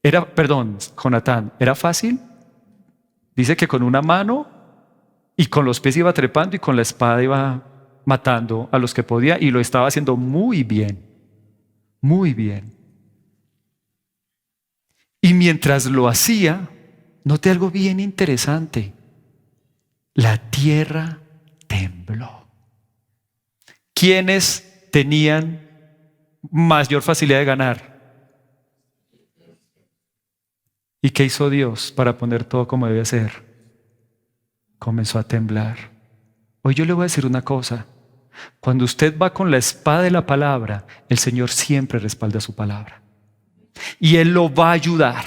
Jonatán, ¿era fácil? Dice que con una mano y con los pies iba trepando y con la espada iba matando a los que podía y lo estaba haciendo muy bien, muy bien. Y mientras lo hacía, noté algo bien interesante. La tierra tembló. ¿Quiénes tenían mayor facilidad de ganar? ¿Y qué hizo Dios para poner todo como debe ser? Comenzó a temblar. Hoy yo le voy a decir una cosa. Cuando usted va con la espada de la palabra, el Señor siempre respalda su palabra. Y Él lo va a ayudar.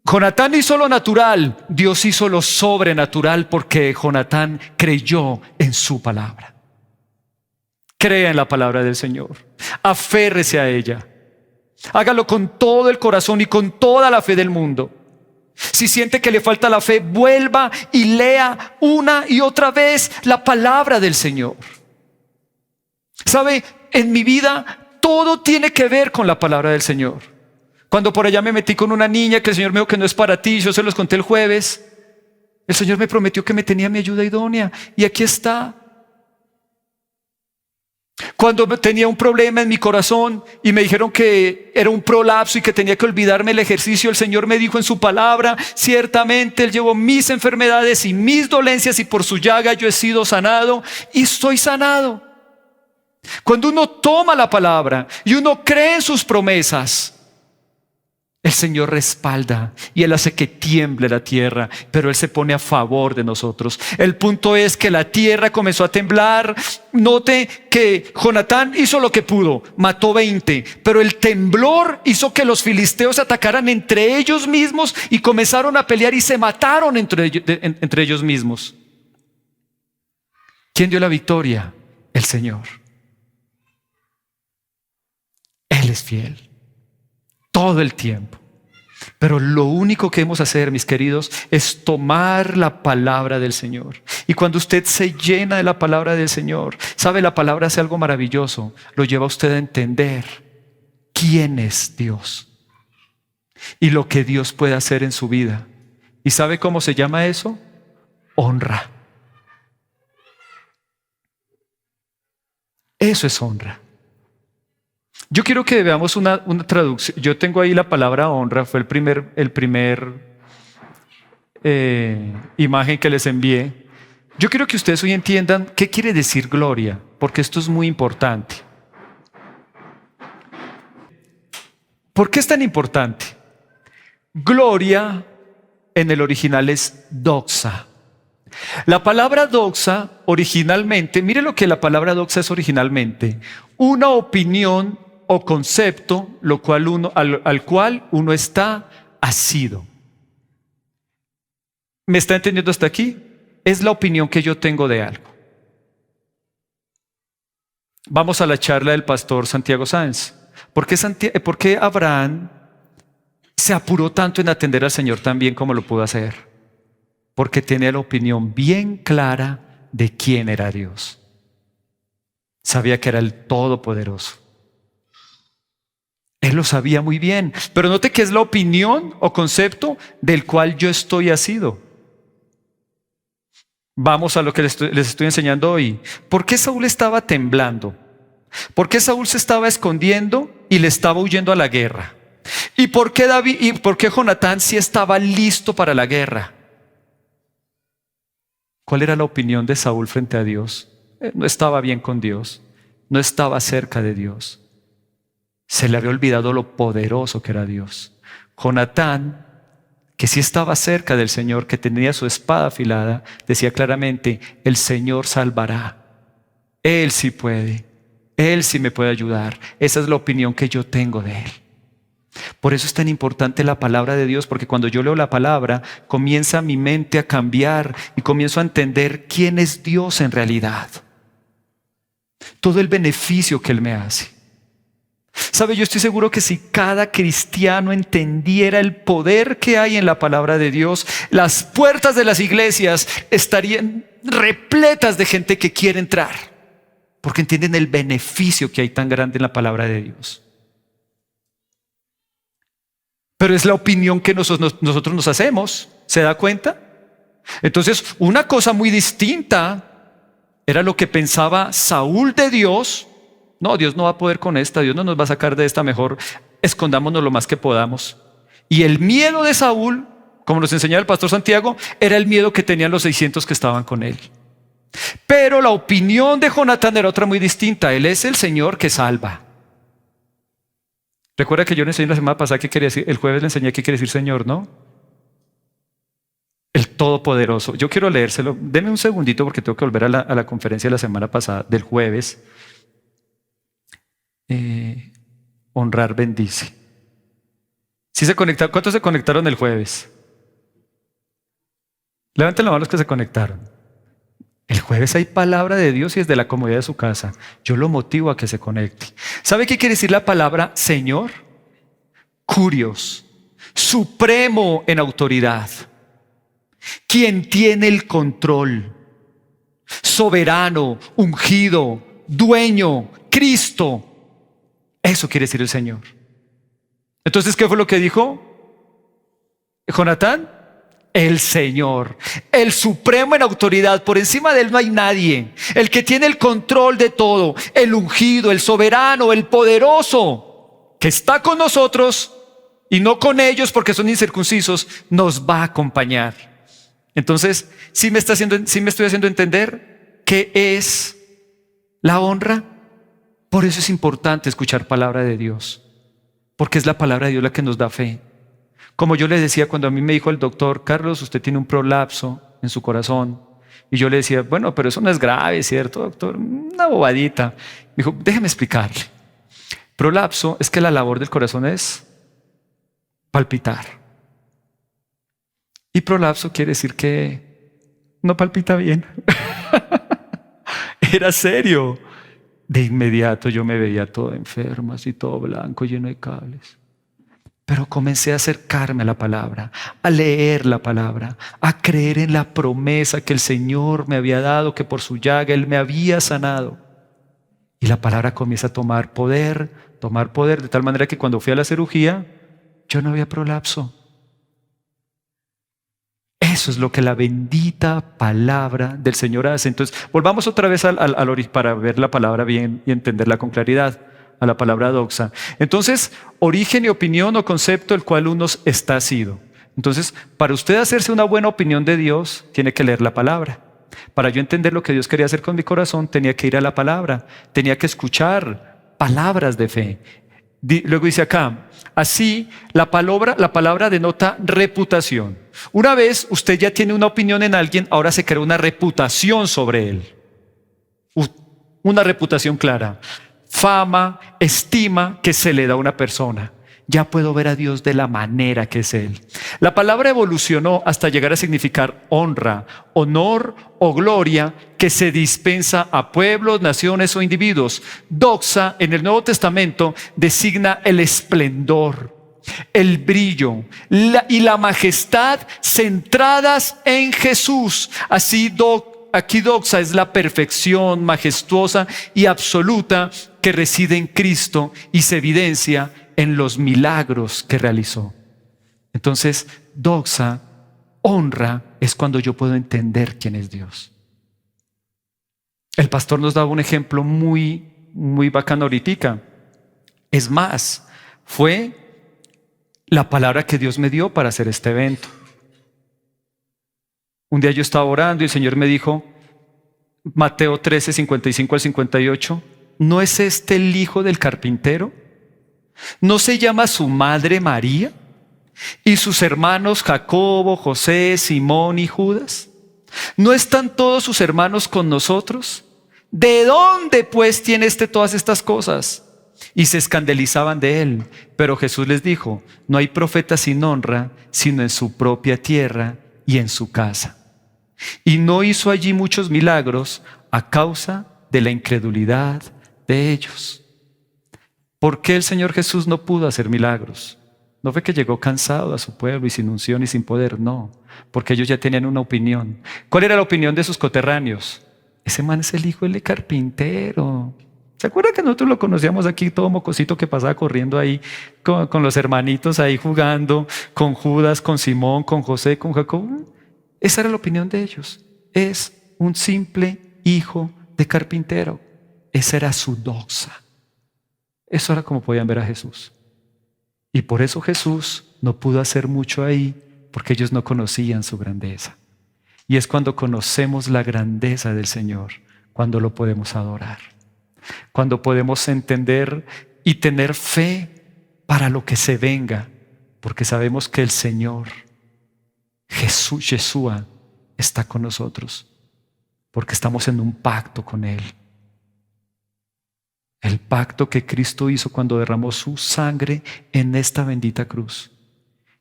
Jonatán hizo lo natural, Dios hizo lo sobrenatural porque Jonatán creyó en su palabra. Crea en la palabra del Señor. Aférrese a ella. Hágalo con todo el corazón y con toda la fe del mundo. Si siente que le falta la fe, vuelva y lea una y otra vez la palabra del Señor. ¿Sabe? En mi vida todo tiene que ver con la palabra del Señor. Cuando por allá me metí con una niña que el Señor me dijo que no es para ti, yo se los conté el jueves. El Señor me prometió que me tenía mi ayuda idónea y aquí está. Cuando tenía un problema en mi corazón y me dijeron que era un prolapso y que tenía que olvidarme el ejercicio, el Señor me dijo en su palabra, ciertamente Él llevó mis enfermedades y mis dolencias y por su llaga yo he sido sanado y estoy sanado. Cuando uno toma la palabra y uno cree en sus promesas, el Señor respalda y Él hace que tiemble la tierra, pero Él se pone a favor de nosotros. El punto es que la tierra comenzó a temblar. Note que Jonatán hizo lo que pudo, mató 20, pero el temblor hizo que los filisteos se atacaran entre ellos mismos y comenzaron a pelear y se mataron entre ellos mismos. ¿Quién dio la victoria? El Señor. Él es fiel todo el tiempo. Pero lo único que debemos hacer, mis queridos, es tomar la palabra del Señor. Y cuando usted se llena de la palabra del Señor, sabe, la palabra hace algo maravilloso. Lo lleva a usted a entender quién es Dios y lo que Dios puede hacer en su vida. ¿Y sabe cómo se llama eso? Honra. Eso es honra. Yo quiero que veamos una traducción. Yo tengo ahí la palabra honra, fue el primer imagen que les envié. Yo quiero que ustedes hoy entiendan qué quiere decir gloria, porque esto es muy importante. ¿Por qué es tan importante? Gloria en el original es doxa. La palabra doxa originalmente, mire lo que la palabra doxa es originalmente: una opinión o concepto al cual uno está asido. ¿Me está entendiendo hasta aquí? Es la opinión que yo tengo de algo. Vamos a la charla del pastor Santiago Sáenz. ¿Por qué Abraham se apuró tanto en atender al Señor tan bien como lo pudo hacer? Porque tenía la opinión bien clara de quién era Dios. Sabía que era el Todopoderoso. Él lo sabía muy bien, pero note que es la opinión o concepto del cual yo estoy asido. Vamos a lo que les estoy enseñando hoy. ¿Por qué Saúl estaba temblando? ¿Por qué Saúl se estaba escondiendo y le estaba huyendo a la guerra? ¿Y por qué Jonatán sí estaba listo para la guerra? ¿Cuál era la opinión de Saúl frente a Dios? No estaba bien con Dios, no estaba cerca de Dios. Se le había olvidado lo poderoso que era Dios. Jonatán, que sí estaba cerca del Señor, que tenía su espada afilada, decía claramente: el Señor salvará. Él sí puede. Él sí me puede ayudar. Esa es la opinión que yo tengo de Él. Por eso es tan importante la palabra de Dios, porque cuando yo leo la palabra, comienza mi mente a cambiar y comienzo a entender quién es Dios en realidad. Todo el beneficio que Él me hace. ¿Sabe? Yo estoy seguro que si cada cristiano entendiera el poder que hay en la palabra de Dios, las puertas de las iglesias estarían repletas de gente que quiere entrar, porque entienden el beneficio que hay tan grande en la palabra de Dios. pero es la opinión que nosotros nos hacemos. ¿Se da cuenta? Entonces, una cosa muy distinta era lo que pensaba Saúl de Dios. No, Dios no va a poder con esta, Dios no nos va a sacar de esta, mejor escondámonos lo más que podamos. Y el miedo de Saúl, como nos enseñaba el pastor Santiago, era el miedo que tenían los 600 que estaban con él. Pero la opinión de Jonatán era otra muy distinta. Él es el Señor que salva. Recuerda que yo le enseñé la semana pasada qué quería decir, el jueves le enseñé qué quiere decir Señor, ¿no? El Todopoderoso. Yo quiero leérselo. Deme un segundito porque tengo que volver a la conferencia de la semana pasada, del jueves. Honrar bendice. ¿Sí se conectaron? ¿Cuántos se conectaron el jueves? Levanten la mano los que se conectaron. El jueves hay palabra de Dios y desde la comodidad de su casa. Yo lo motivo a que se conecte. ¿Sabe qué quiere decir la palabra Señor? Curios, supremo en autoridad, quien tiene el control, soberano, ungido, dueño, Cristo. Eso quiere decir el Señor. Entonces, ¿qué fue lo que dijo Jonatán? El Señor, el supremo en autoridad, por encima de él no hay nadie, el que tiene el control de todo, el ungido, el soberano, el poderoso, que está con nosotros y no con ellos porque son incircuncisos, nos va a acompañar. Entonces, ¿sí me estoy haciendo entender qué es la honra? Por eso es importante escuchar palabra de Dios, porque es la palabra de Dios la que nos da fe. Como yo le decía cuando a mí me dijo el doctor, Carlos, usted tiene un prolapso en su corazón. Y yo le decía, bueno, pero eso no es grave, ¿cierto, doctor? Una bobadita. Me dijo, déjeme explicarle. Prolapso es que la labor del corazón es palpitar. Y prolapso quiere decir que no palpita bien. Era serio. De inmediato yo me veía todo enfermo, así todo blanco, lleno de cables. Pero comencé a acercarme a la palabra, a leer la palabra, a creer en la promesa que el Señor me había dado, que por su llaga Él me había sanado. Y la palabra comienza a tomar poder, de tal manera que cuando fui a la cirugía, yo no había prolapso. Eso es lo que la bendita palabra del Señor hace. Entonces, volvamos otra vez para ver la palabra bien y entenderla con claridad. A la palabra doxa. Entonces, origen y opinión o concepto el cual uno está asido. Entonces, para usted hacerse una buena opinión de Dios, tiene que leer la palabra. Para yo entender lo que Dios quería hacer con mi corazón, tenía que ir a la palabra, tenía que escuchar palabras de fe. Luego dice acá, así la palabra denota reputación. Una vez usted ya tiene una opinión en alguien, ahora se crea una reputación sobre él. Una reputación clara. Fama, estima que se le da a una persona. Ya puedo ver a Dios de la manera que es Él. La palabra evolucionó hasta llegar a significar honra, honor o gloria que se dispensa a pueblos, naciones o individuos. Doxa en el Nuevo Testamento designa el esplendor, el brillo y la majestad centradas en Jesús. Aquí doxa es la perfección majestuosa y absoluta que reside en Cristo y se evidencia en los milagros que realizó. Entonces, doxa, honra, es cuando yo puedo entender quién es Dios. El pastor nos daba un ejemplo muy bacano ahorita. Es más, fue la palabra que Dios me dio para hacer este evento. Un día yo estaba orando y el Señor me dijo, Mateo 13, 55 al 58, ¿no es este el hijo del carpintero? ¿No se llama su madre María? ¿Y sus hermanos Jacobo, José, Simón y Judas? ¿No están todos sus hermanos con nosotros? ¿De dónde pues tiene todas estas cosas? Y se escandalizaban de él. Pero Jesús les dijo, no hay profeta sin honra, sino en su propia tierra y en su casa. Y no hizo allí muchos milagros a causa de la incredulidad de ellos. ¿Por qué el Señor Jesús no pudo hacer milagros? No fue que llegó cansado a su pueblo y sin unción y sin poder, no, porque ellos ya tenían una opinión. ¿Cuál era la opinión de sus coterráneos? Ese man es el hijo del carpintero. ¿Se acuerdan que nosotros lo conocíamos aquí, todo mocosito que pasaba corriendo ahí con los hermanitos ahí jugando, con Judas, con Simón, con José, con Jacob? Esa era la opinión de ellos. Es un simple hijo de carpintero. Esa era su doxa. Eso era como podían ver a Jesús. Y por eso Jesús no pudo hacer mucho ahí, porque ellos no conocían su grandeza. Y es cuando conocemos la grandeza del Señor, cuando lo podemos adorar, cuando podemos entender y tener fe para lo que se venga, porque sabemos que el Señor, Jesús, Yeshua, está con nosotros, porque estamos en un pacto con Él. El pacto que Cristo hizo cuando derramó su sangre en esta bendita cruz.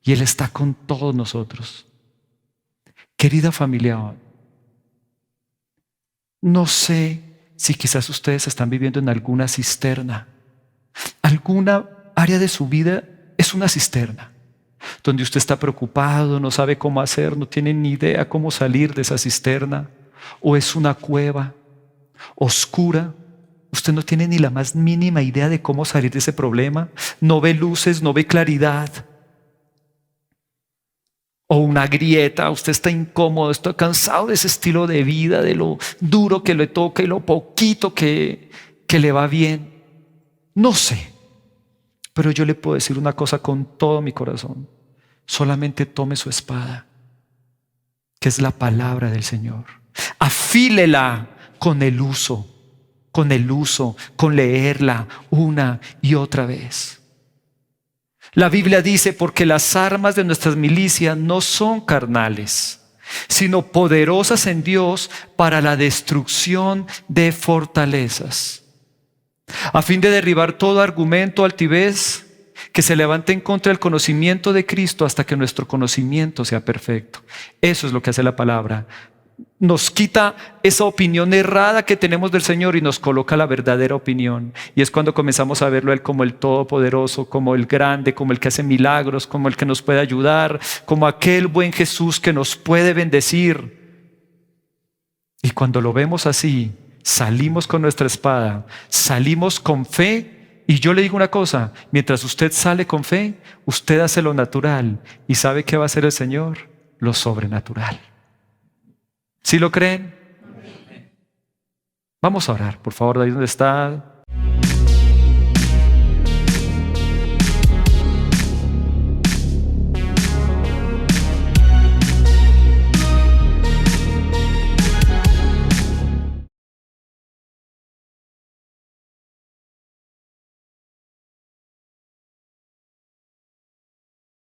Y Él está con todos nosotros. Querida familia, no sé si quizás ustedes están viviendo en alguna cisterna. Alguna área de su vida es una cisterna, donde usted está preocupado, no sabe cómo hacer, no tiene ni idea cómo salir de esa cisterna. O es una cueva oscura. Usted no tiene ni la más mínima idea de cómo salir de ese problema. No ve luces, no ve claridad. O una grieta, usted está incómodo, está cansado de ese estilo de vida, de lo duro que le toca y lo poquito que le va bien. No sé, pero yo le puedo decir una cosa con todo mi corazón. Solamente tome su espada, que es la palabra del Señor. Afílela con el uso, con leerla una y otra vez. La Biblia dice, porque las armas de nuestras milicias no son carnales, sino poderosas en Dios para la destrucción de fortalezas, a fin de derribar todo argumento, altivez que se levante en contra del conocimiento de Cristo, hasta que nuestro conocimiento sea perfecto. Eso es lo que hace la palabra. Nos quita esa opinión errada que tenemos del Señor y nos coloca la verdadera opinión. Y es cuando comenzamos a verlo a Él como el Todopoderoso, como el grande, como el que hace milagros, como el que nos puede ayudar, como aquel buen Jesús que nos puede bendecir. Y cuando lo vemos así, salimos con nuestra espada, salimos con fe. Y yo le digo una cosa, mientras usted sale con fe, usted hace lo natural. ¿Y sabe qué va a hacer el Señor? Lo sobrenatural. ¿Sí lo creen? Vamos a orar, por favor, de ahí donde está.